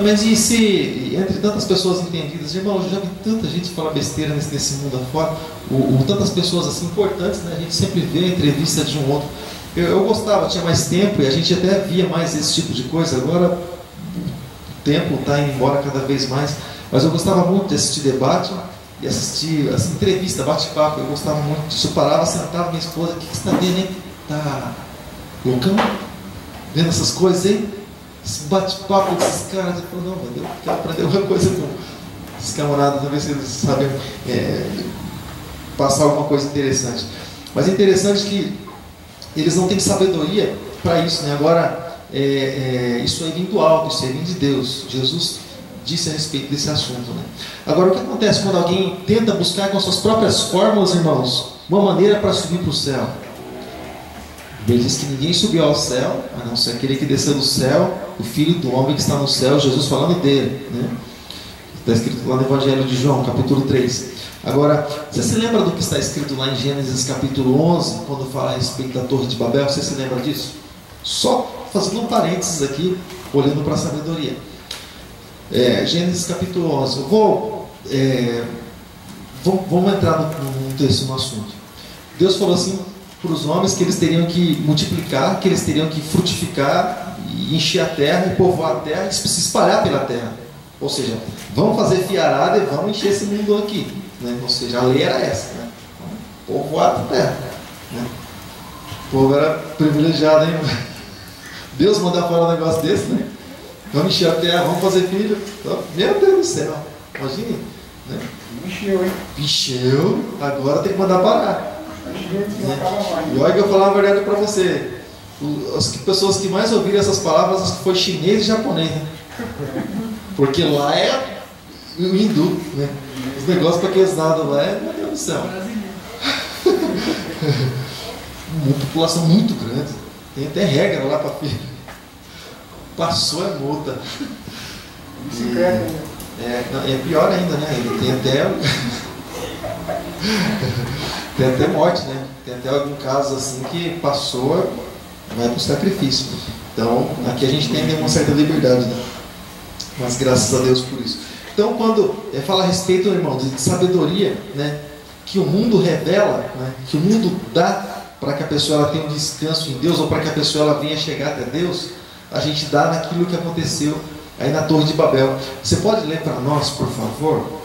mas e se, entre tantas pessoas entendidas, irmão, eu já vi tanta gente falar besteira nesse mundo afora, tantas pessoas assim importantes, né? A gente sempre vê a entrevista de um outro. Eu gostava, tinha mais tempo e a gente até via mais esse tipo de coisa. Agora o tempo está indo embora cada vez mais, mas eu gostava muito de assistir debate e assistir assim, entrevista, bate-papo. Eu gostava muito disso. Eu parava, sentava minha esposa: o que você está vendo, hein? Tá loucão? Vendo essas coisas aí? Esse bate-papo desses caras. Eu falei: não, mano, eu quero aprender alguma coisa com esses camaradas, talvez se eles sabem passar alguma coisa interessante. Mas é interessante que eles não têm sabedoria para isso, né? Agora, isso aí vem do alto, isso aí vem de Deus. Jesus disse a respeito desse assunto, né? Agora, o que acontece quando alguém tenta buscar com as suas próprias fórmulas, irmãos, uma maneira para subir para o céu? Ele diz que ninguém subiu ao céu, a não ser aquele que desceu do céu, o Filho do Homem que está no céu, Jesus falando dele, né? Está escrito lá no Evangelho de João, capítulo 3. Agora, você se lembra do que está escrito lá em Gênesis capítulo 11, quando fala a respeito da Torre de Babel? Você se lembra disso? Só fazendo um parênteses aqui, olhando para a sabedoria. Gênesis capítulo 11. Vamos entrar num texto, no assunto. Deus falou assim para os homens que eles teriam que multiplicar, que eles teriam que frutificar, e encher a terra, e povoar a terra, e se espalhar pela terra. Ou seja, vamos fazer fiarada e vamos encher esse mundo aqui, né? Ou seja, a lei era essa, né? Povoar a terra, né? O povo era privilegiado, hein? Deus mandar falar um negócio desse, né? Vamos encher a terra, vamos fazer filho. Meu Deus do céu, imagine, né? Encheu, agora tem que mandar parar. E olha que eu falar a verdade para você, as pessoas que mais ouviram essas palavras foi chinês e japonês, né? Porque lá é o hindu, né? Os negócios para aqueles lados lá meu Deus do céu. Uma população muito grande, tem até regra lá para filho. Passou é multa. É pior ainda, né? Tem até morte, né? Tem até algum caso assim que passou, vai para o sacrifício. Então, aqui a gente tem uma certa liberdade, né? Mas graças a Deus por isso. Então, quando fala a respeito, irmão, de sabedoria, né? Que o mundo revela, né? Que o mundo dá para que a pessoa ela tenha um descanso em Deus, ou para que a pessoa ela venha chegar até Deus, a gente dá naquilo que aconteceu aí na Torre de Babel. Você pode ler para nós, por favor?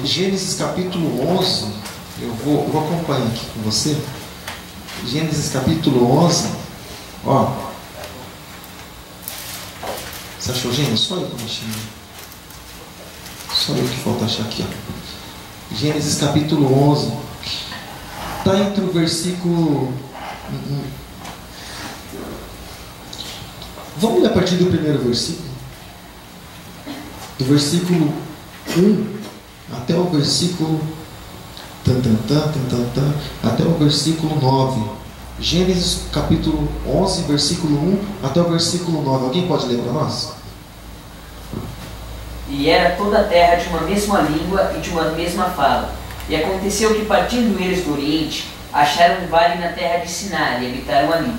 Gênesis capítulo 11. Eu vou acompanhar aqui com você. Gênesis capítulo 11. Ó. Você achou Gênesis? Só eu que não achei. Só eu que falta achar aqui, ó. Gênesis capítulo 11. Está entre o versículo... Vamos ler a partir do primeiro versículo. Do versículo 1 até o versículo... até o versículo 9. Gênesis capítulo 11, versículo 1 até o versículo 9. Alguém pode ler para nós? E era toda a terra de uma mesma língua e de uma mesma fala. E aconteceu que, partindo eles do Oriente, acharam um vale na terra de Sinar e habitaram ali.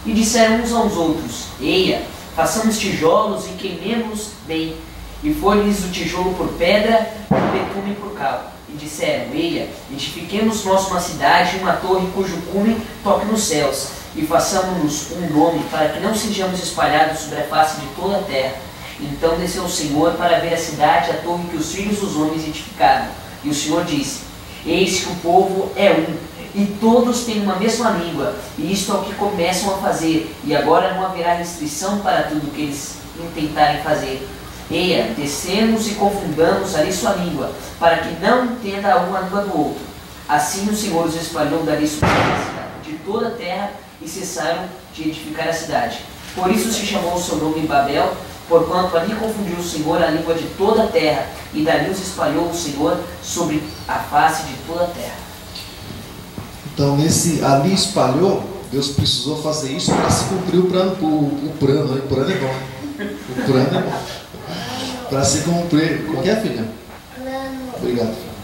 E disseram uns aos outros: Eia, façamos tijolos e queimemos bem. E foi-lhes o tijolo por pedra e o betume por cal. E disseram: Eia, edifiquemos nós uma cidade e uma torre cujo cume toque nos céus, e façamos-nos um nome, para que não sejamos espalhados sobre a face de toda a terra. Então desceu o Senhor para ver a cidade e a torre que os filhos dos homens edificaram. E o Senhor disse: Eis que o povo é um, e todos têm uma mesma língua, e isto é o que começam a fazer, e agora não haverá restrição para tudo que eles intentarem fazer. Eia, descemos e confundamos ali sua língua, para que não entenda um a língua do outro. Assim o Senhor os espalhou dali de toda a terra, e cessaram de edificar a cidade. Por isso se chamou o seu nome Babel, porquanto ali confundiu o Senhor a língua de toda a terra, e dali os espalhou o Senhor sobre a face de toda a terra. Então, ali espalhou, Deus precisou fazer isso para se cumprir o plano. O plano é bom. O plano é bom. Para se cumprir. Como é, filha? Plano. Obrigado, filha.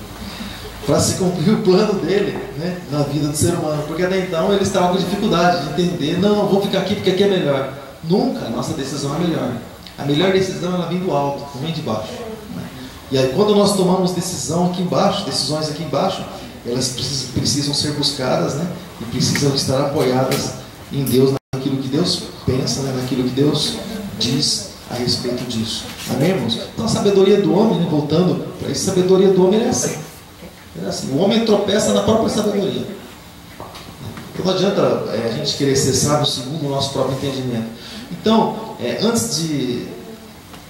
Para se cumprir o plano dele, né, na vida do ser humano. Porque até então eles estavam com dificuldade de entender: não, vou ficar aqui porque aqui é melhor. Nunca a nossa decisão é melhor. A melhor decisão ela vem do alto, não vem de baixo. Né? E aí, quando nós tomamos decisões aqui embaixo, elas precisam ser buscadas, né? E precisam estar apoiadas em Deus, naquilo que Deus pensa, né? Naquilo que Deus diz a respeito disso. Amém, irmãos? Então a sabedoria do homem, né? Voltando para isso, a sabedoria do homem é assim. É assim. O homem tropeça na própria sabedoria. Então não adianta a gente querer ser sábio segundo o nosso próprio entendimento. Então, antes de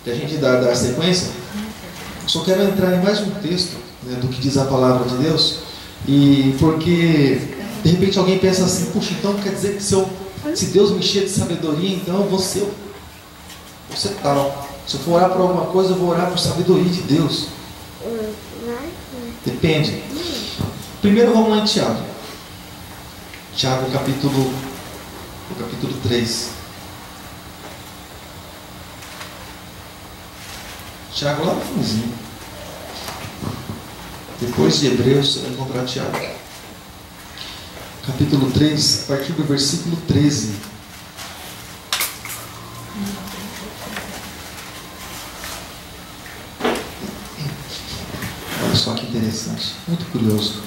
a gente dar sequência, eu só quero entrar em mais um texto, né, do que diz a palavra de Deus. E porque de repente alguém pensa assim: puxa, então quer dizer que se Deus me encher de sabedoria, então eu vou ser tal. Se eu for orar por alguma coisa, eu vou orar por sabedoria de Deus. Depende. Primeiro vamos lá em Tiago. Tiago capítulo 3. Tiago lá no finzinho. Depois de Hebreus, você vai encontrar Tiago. Capítulo 3, a partir do versículo 13. Olha só que interessante, muito curioso.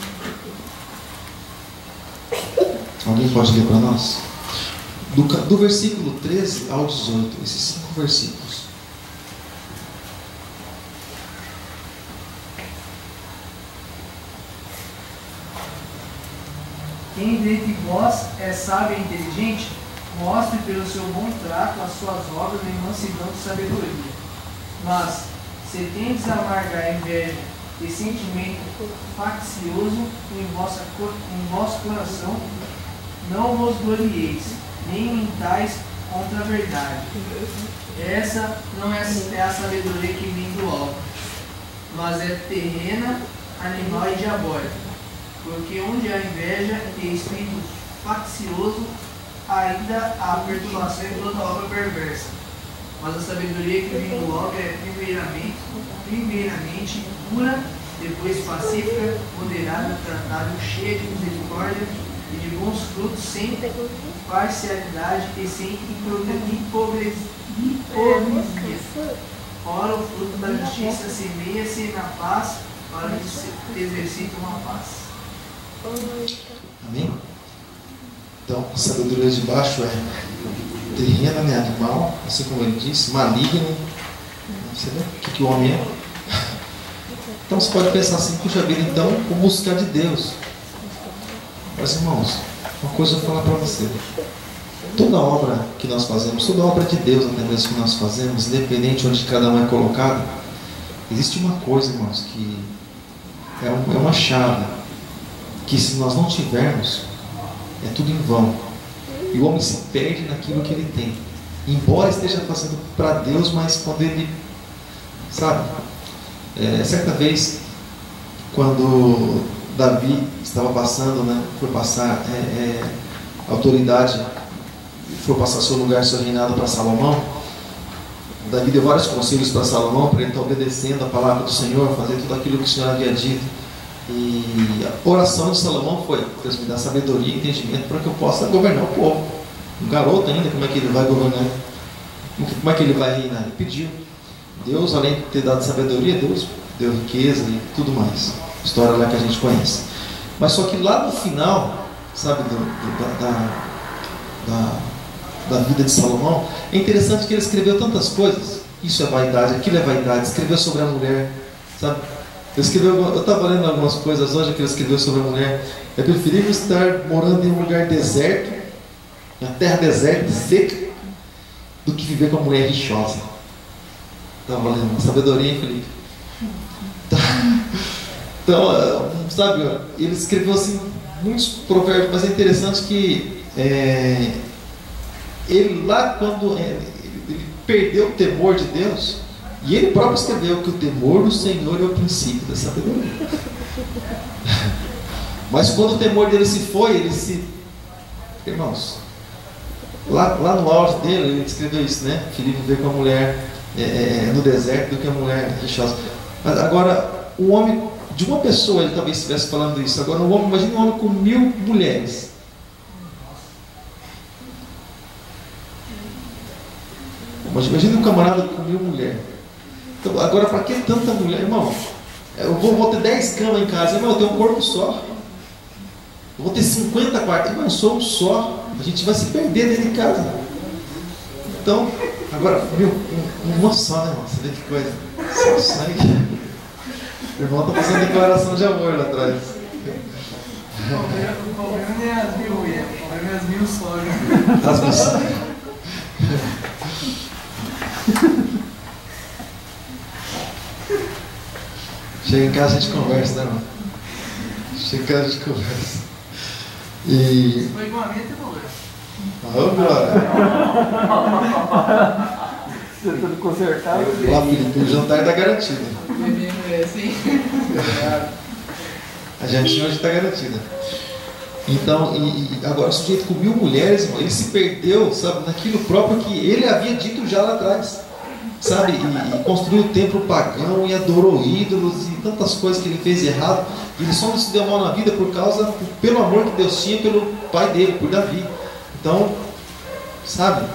Alguém pode ler para nós? Do versículo 13 ao 18, esses 5 versículos. Quem dentre vós é sábio e inteligente, mostre pelo seu bom trato as suas obras em mansidão de sabedoria. Mas, se tendes a amargar inveja e sentimento faccioso em vosso coração, não vos glorieis, nem mentais contra a verdade. Essa não é a sabedoria que vem do alto, mas é terrena, animal e diabólica. Porque onde há inveja e espírito faccioso, ainda há perturbação e toda obra perversa. Mas a sabedoria que vem do alto é primeiramente pura, depois pacífica, moderada, tratável, cheia de misericórdia e de bons frutos, sem parcialidade e sem hipocrisia. Ora, o fruto da justiça semeia-se na paz, para que se exercite uma paz. Amém? Então, a sabedoria de baixo é terrena, né, animal, assim como ele disse, maligno. Você vê o que o homem é? Então você pode pensar assim, puxa vida, então, o buscar de Deus. Mas irmãos, uma coisa eu vou falar para você. Toda obra que nós fazemos, toda obra de Deus, até mesmo que nós fazemos, independente de onde cada um é colocado, existe uma coisa, irmãos, que é uma chave, que se nós não tivermos, é tudo em vão. E o homem se perde naquilo que ele tem. Embora esteja fazendo para Deus, mas quando ele, sabe, certa vez, quando Davi estava passando, né, foi passar autoridade, foi passar seu lugar, seu reinado para Salomão. Davi deu vários conselhos para Salomão, para ele estar obedecendo a palavra do Senhor, fazer tudo aquilo que o Senhor havia dito. E a oração de Salomão foi: Deus me dá sabedoria e entendimento para que eu possa governar o povo. Um garoto ainda, como é que ele vai governar? Como é que ele vai reinar? Ele pediu. Deus, além de ter dado sabedoria, Deus deu riqueza e tudo mais. História lá que a gente conhece. Mas só que lá no final, sabe, da vida de Salomão, é interessante que ele escreveu tantas coisas. Isso é vaidade, aquilo é vaidade. Escreveu sobre a mulher, sabe? Eu estava lendo algumas coisas hoje que ele escreveu sobre a mulher. É preferível estar morando em um lugar deserto, na terra deserta, seca, do que viver com uma mulher rixosa. Estava lendo sabedoria, hein, Felipe? Então, sabe, ele escreveu assim muitos provérbios, mas é interessante que ele lá, quando ele perdeu o temor de Deus, e ele próprio escreveu que o temor do Senhor é o princípio da sabedoria. Mas quando o temor dele se foi, irmãos, lá no auge dele, ele escreveu isso, né? Queria viver com a mulher no deserto do que a mulher rixosa. Mas agora, o homem, de uma pessoa, ele talvez estivesse falando isso. Agora, imagine um homem com 1000 mulheres. Imagine um camarada com 1000 mulheres. Então, agora, para que tanta mulher, irmão? Eu vou ter 10 camas em casa, irmão, eu tenho um corpo só. Eu vou ter 50 quartos, irmão, eu sou um só. A gente vai se perder dentro de casa. Então, agora, uma só, né, irmão? Você vê que coisa? Só sangue. O irmão está fazendo declaração de amor lá atrás. O problema não é as 1000 mulheres, o problema é as 1000 sogras. As missões. Chega em casa a gente conversa, né, irmão? Chega em casa a gente conversa. E... foi igualmente e problema. Ô, glória! Você tudo consertado. Lá, Felipe, o jantar está garantido. Sim. A jantinha hoje está garantida. Então, agora o sujeito com 1000 mulheres, irmão, ele se perdeu, sabe, naquilo próprio que ele havia dito já lá atrás. sabe, e construiu o templo pagão e adorou ídolos e tantas coisas que ele fez de errado. Ele só não se deu mal na vida pelo amor que Deus tinha pelo pai dele, por Davi. Então, sabe,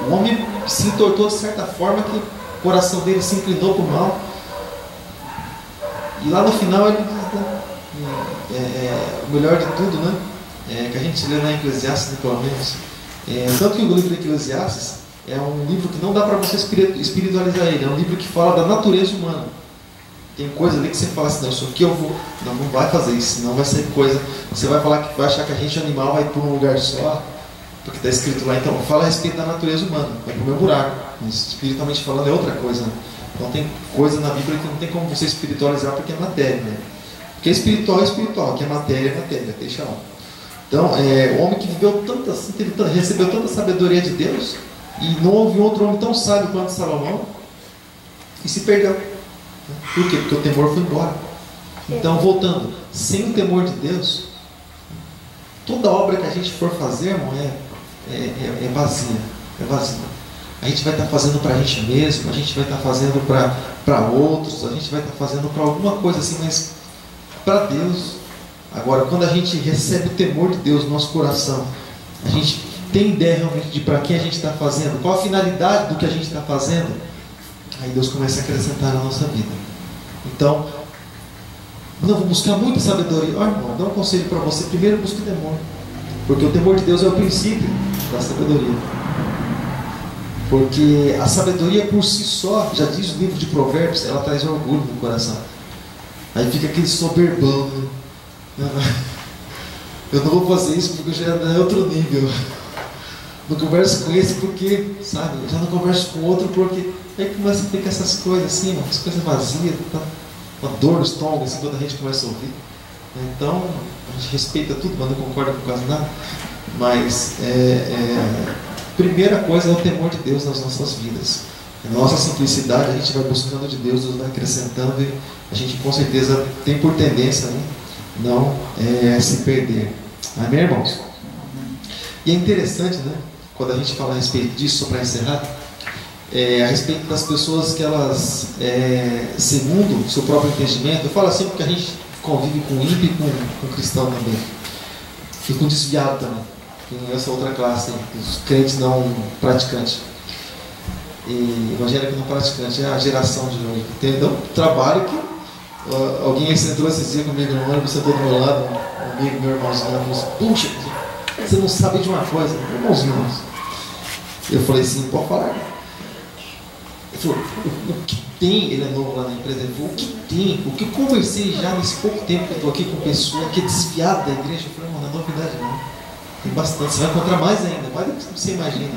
o homem se entortou de certa forma que o coração dele se inclinou para o mal. E lá no final ele diz, né, o melhor de tudo, né, que a gente lê na Eclesiastes, né, pelo menos. Tanto que o livro de Eclesiastes é um livro que não dá para você espiritualizar ele. É um livro que fala da natureza humana. Tem coisa ali que você fala assim, não, isso aqui eu vou... Não vai fazer isso, senão vai ser coisa... Você vai falar que vai achar que a gente animal vai para um lugar só, porque está escrito lá, então, fala a respeito da natureza humana, vai para o meu buraco. Mas espiritualmente falando é outra coisa, né? Então tem coisa na Bíblia que não tem como você espiritualizar porque é matéria, né? Porque espiritual é espiritual, que é matéria, deixa lá. Então, o homem que viveu recebeu tanta sabedoria de Deus, e não houve outro homem tão sábio quanto Salomão, e se perdeu. Por quê? Porque o temor foi embora. Então, voltando, sem o temor de Deus, toda obra que a gente for fazer, irmão, é vazia. É vazia. A gente vai estar fazendo para a gente mesmo, a gente vai estar fazendo para outros, a gente vai estar fazendo para alguma coisa assim, mas para Deus. Agora, quando a gente recebe o temor de Deus no nosso coração, a gente tem ideia realmente de para quem a gente está fazendo, qual a finalidade do que a gente está fazendo, aí Deus começa a acrescentar na nossa vida. Então, não vou buscar muita sabedoria. Irmão, dá um conselho para você. Primeiro busque o temor, porque o temor de Deus é o princípio da sabedoria. Porque a sabedoria por si só, já diz o livro de Provérbios, ela traz orgulho no coração. Aí fica aquele soberbão, né? Eu não vou fazer isso porque já é outro nível. Não converso com esse porque, sabe, eu já não converso com outro porque... Aí começa a ficar essas coisas assim, as coisas vazias, tá? Uma dor no estômago assim, quando a gente começa a ouvir. Então, a gente respeita tudo, mas não concorda com quase nada. Mas, primeira coisa é o temor de Deus nas nossas vidas. Na nossa simplicidade, a gente vai buscando de Deus, Deus vai acrescentando e a gente com certeza tem por tendência, né, não se perder. Amém, irmãos? E é interessante, né, quando a gente fala a respeito disso, só para encerrar, a respeito das pessoas que elas, segundo o seu próprio entendimento, eu falo assim porque a gente convive com ímpio e com cristão também, e com desviado também, com essa outra classe, os crentes não praticantes, e evangélico não praticante, é a geração de hoje. Entendeu? Um trabalho que alguém entrou esses dias comigo no ônibus, sentou do meu lado, um amigo, meu irmãozinho, falou assim, puxa, você não sabe de uma coisa, irmãozinho. Eu falei assim, pode falar. Ele falou, o que tem, ele é novo lá na empresa, ele falou, o que tem, o que eu conversei já nesse pouco tempo que eu estou aqui com pessoa que é desviada da igreja. Eu falei, não é novidade não, tem bastante, você vai encontrar mais ainda, mais do que você imagina.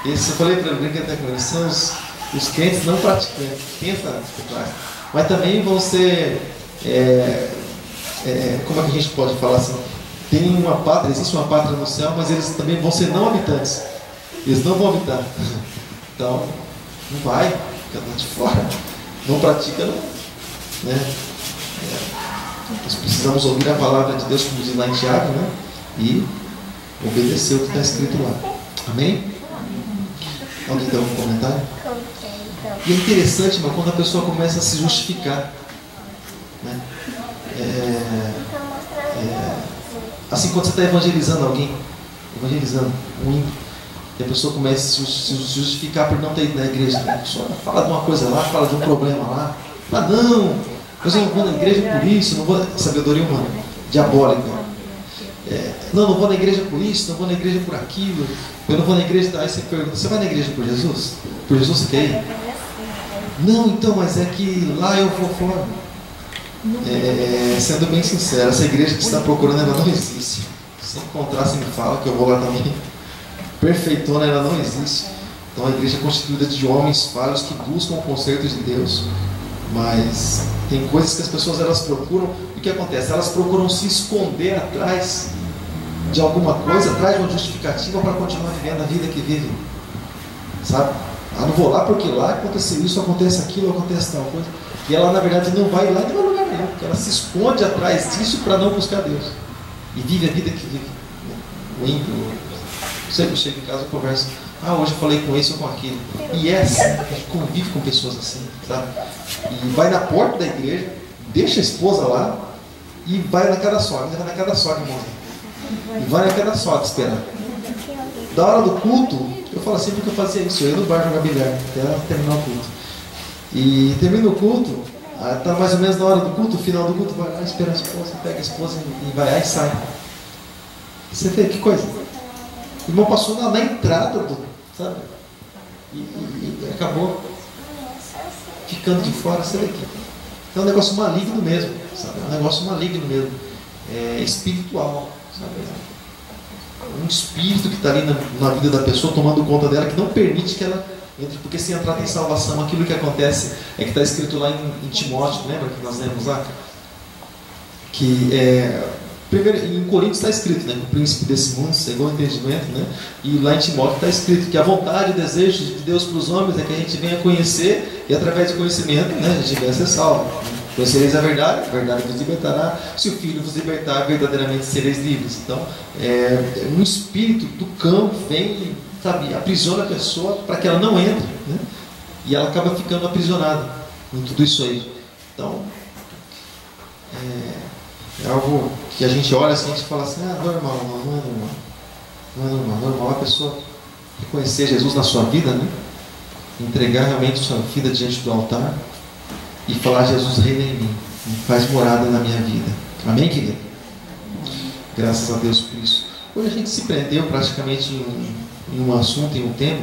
Esse, eu falei para ele, brinquei até com eles, são os crentes não praticantes, tem essa classe, mas também vão ser, como é que a gente pode falar assim, tem uma pátria, existe uma pátria no céu, mas eles também vão ser não habitantes, eles não vão habitar, então não vai, fica lá de fora, não pratica não, né? Nós precisamos ouvir a palavra de Deus, como diz lá em Tiago, né? E obedecer o que está escrito lá, amém? Alguém tem algum comentário? E é interessante, mas quando a pessoa começa a se justificar, né? Assim, quando você está evangelizando alguém, evangelizando um ímpio, e a pessoa começa a se justificar por não ter ido na igreja, a pessoa fala de uma coisa lá, fala de um problema lá, não, mas eu não vou na igreja por isso, não vou, sabedoria humana, diabólica. Não vou na igreja por isso, não vou na igreja por aquilo, eu não vou na igreja. Aí você pergunta, você vai na igreja por Jesus? Por Jesus você quer ir? Não, então, mas é que lá eu vou fora. Sendo bem sincero, essa igreja que você está procurando, ela não existe. Se encontrar, você me fala que eu vou lá também. Perfeitona, ela não existe. Então a igreja é constituída de homens falhos que buscam o conserto de Deus. Mas tem coisas que as pessoas elas procuram. O que acontece? Elas procuram se esconder atrás de alguma coisa, atrás de uma justificativa para continuar vivendo a vida que vivem, sabe? Não vou lá porque lá aconteceu isso, acontece aquilo, acontece tal coisa, e ela na verdade não vai lá nem vai lugar nenhum, porque ela se esconde atrás disso para não buscar Deus, e vive a vida que vive. O ímpio, Sempre chego em casa e converso. Ah, hoje eu falei com esse ou com aquele. E é assim, a gente convive com pessoas assim, sabe? E vai na porta da igreja, deixa a esposa lá e vai na casa da sogra. Vai na casa da sogra, irmão. E vai na casa da sogra esperar. Da hora do culto, eu falo sempre que eu fazia isso. Eu ia no bar jogar bilhar, até terminar o culto. E termina o culto, tá mais ou menos na hora do culto, no final do culto, vai lá, espera a esposa, pega a esposa e vai lá e sai. Você vê que coisa? O irmão passou na entrada do, sabe? E acabou ficando de fora, você vê que é um negócio maligno mesmo, sabe? É um negócio maligno mesmo, espiritual, sabe? Um espírito que está ali na vida da pessoa, tomando conta dela, que não permite que ela entre, porque se entrar tem salvação. Aquilo que acontece é que está escrito lá em Timóteo, lembra que nós lemos lá? Que primeiro, em Coríntios está escrito, né, que o príncipe desse mundo cegou o entendimento, né? E lá em Timóteo está escrito que a vontade e o desejo de Deus para os homens é que a gente venha conhecer, e através do conhecimento, né, a gente venha ser salvo. Conhecereis a verdade vos libertará. Se o Filho vos libertar, verdadeiramente sereis livres. Então, um espírito do campo vem e, sabe, aprisiona a pessoa para que ela não entre, né? E ela acaba ficando aprisionada em tudo isso aí. Então, é algo que a gente olha assim, a gente fala assim, não é normal, não é normal. Não é normal. Normal a pessoa reconhecer Jesus na sua vida, né? Entregar realmente sua vida diante do altar e falar: Jesus, reina em mim, faz morada na minha vida. Amém, querido? Graças a Deus por isso. Hoje a gente se prendeu praticamente em um assunto, em um tema,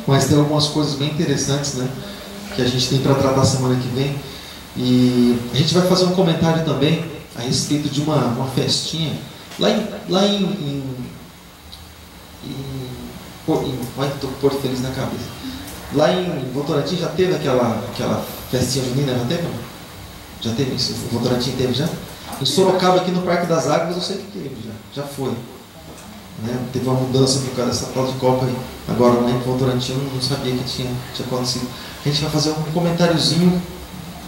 mas tem algumas coisas bem interessantes, né, que a gente tem para tratar semana que vem. E a gente vai fazer um comentário também a respeito de uma festinha lá em estou com Porto Feliz na cabeça. Lá em Votorantim já teve aquela festinha junina, já teve? Já teve isso? O Votorantim teve já? Em Sorocaba, aqui no Parque das Águas, eu sei que teve já foi. Né? Teve uma mudança por causa dessa tal de Copa aí. Agora, lá em Votorantim, eu não sabia que tinha acontecido. A gente vai fazer um comentáriozinho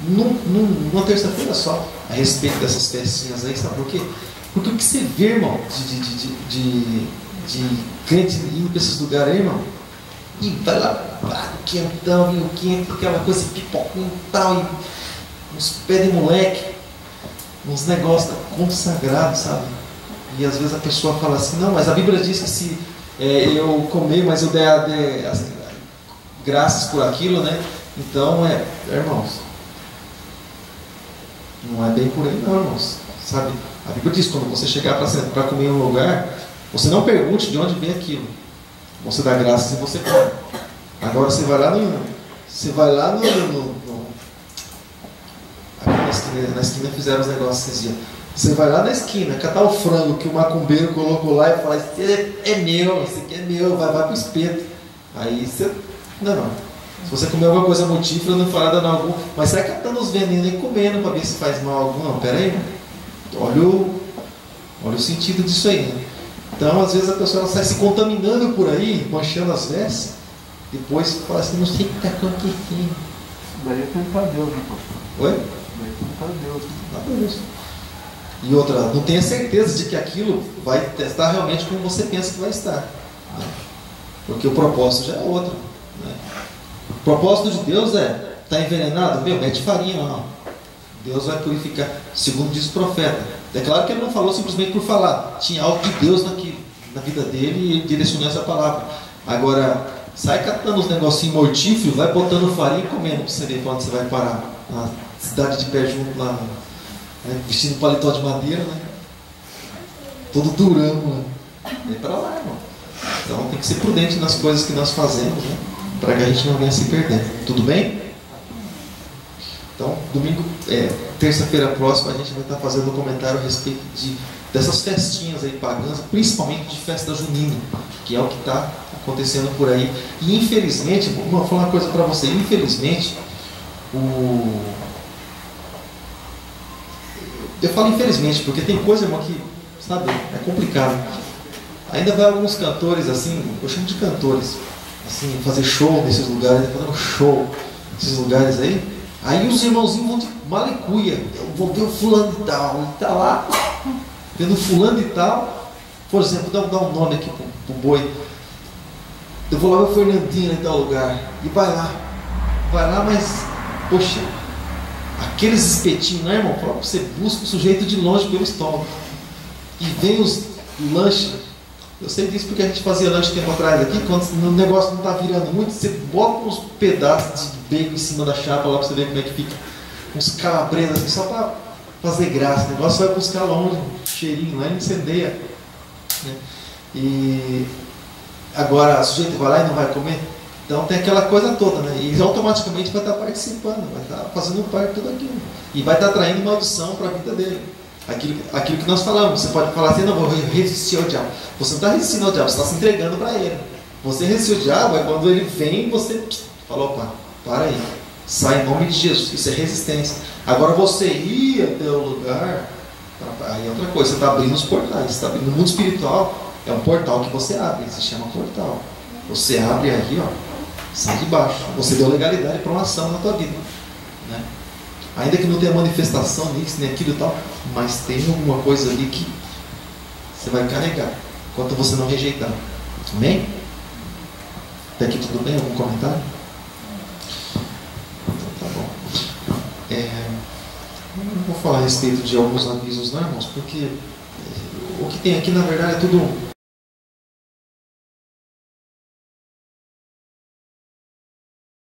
numa terça-feira só a respeito dessas festinhas aí, sabe por quê? Porque o que você vê, irmão, de crente indo para esses lugares aí, irmão, e vai lá, quentão, vinho quente, aquela coisa, pipoquinho e tal, e uns pés de moleque, uns negócios consagrados, sabe? E às vezes a pessoa fala assim: não, mas a Bíblia diz que se eu comer, mas eu der as graças por aquilo, né? Então, irmãos, não é bem por aí não, irmãos, sabe? A Bíblia diz: quando você chegar para comer em um lugar, você não pergunte de onde vem aquilo, você dá graças e você come. Agora você vai lá aqui na esquina fizeram os negócios esses dias. Você vai lá na esquina, catar o frango que o macumbeiro colocou lá e fala: isso é meu, isso aqui é meu, vai pro espeto. Aí você, não. Se você comer alguma coisa mortífera, não fala dano algum, mas sai catando os venenos e comendo para ver se faz mal algum. Não, pera aí, olha o sentido disso aí, né? Então, às vezes a pessoa sai se contaminando por aí, manchando as vestes, depois fala assim: não sei o que está acontecendo. Daí é tentar Deus, né, pastor? Oi? Daí é tentar Deus. Nada disso. E outra, não tenha certeza de que aquilo vai estar realmente como você pensa que vai estar, né? Porque o propósito já é outro, né? O propósito de Deus está envenenado? Mete farinha, não. Deus vai purificar, segundo diz o profeta. É claro que ele não falou simplesmente por falar, tinha algo de Deus na vida dele e ele direcionou essa palavra. Agora, sai catando os negocinhos mortíferos, vai botando farinha e comendo para você ver para onde você vai parar. Na cidade de pé junto lá, né? Vestindo paletó de madeira, né? Todo durão, né? Vem para lá, irmão. Então tem que ser prudente nas coisas que nós fazemos, né? Para que a gente não venha se perder. Tudo bem? Então, domingo, terça-feira próxima, a gente vai estar fazendo um comentário a respeito dessas festinhas aí pagãs, principalmente de festa junina, que é o que está acontecendo por aí. E infelizmente, vou falar uma coisa para você, infelizmente, eu falo infelizmente, porque tem coisa, irmão, que, sabe, é complicado. Ainda vai alguns cantores assim, eu chamo de cantores, assim, fazer show nesses lugares, fazendo show nesses lugares aí. Aí os irmãozinhos vão de malicuia. Eu vou ver o fulano de tal, e tá lá vendo fulano de tal, Por exemplo, dá um nome aqui pro boi. Eu vou lá ver o Fernandinho em tal lugar. E vai lá, mas, poxa, aqueles espetinhos, né, irmão? Você busca o sujeito de longe pelo estômago. E vem os lanches. Eu sei disso porque a gente fazia lanche tempo atrás aqui. Quando o negócio não está virando muito, você bota uns pedaços de bacon em cima da chapa lá para você ver como é que fica. Uns calabresas assim, só para fazer graça. O negócio vai buscar longe, um cheirinho lá e incendeia. Né? E agora o sujeito vai lá e não vai comer. Então tem aquela coisa toda, né? E automaticamente vai estar participando, vai estar fazendo parte de tudo aquilo. E vai estar traindo maldição para a vida dele. Aquilo que nós falamos, você pode falar assim, não, vou resistir ao diabo. Você não está resistindo ao diabo, você está se entregando para ele. Você resistir ao diabo é quando ele vem, você fala, opa, para aí. Sai em nome de Jesus, isso é resistência. Agora você ir até o lugar, aí é outra coisa, você está abrindo os portais, você está abrindo no mundo espiritual, é um portal que você abre, se chama portal. Você abre aí, ó, sai de baixo. Você deu legalidade para uma ação na tua vida, né? Ainda que não tenha manifestação nisso, nem aquilo e tal, mas tem alguma coisa ali que você vai carregar, enquanto você não rejeitar. Amém? Até aqui tudo bem? Algum comentário? Então tá bom. Não vou falar a respeito de alguns avisos, não, irmãos, porque o que tem aqui na verdade é tudo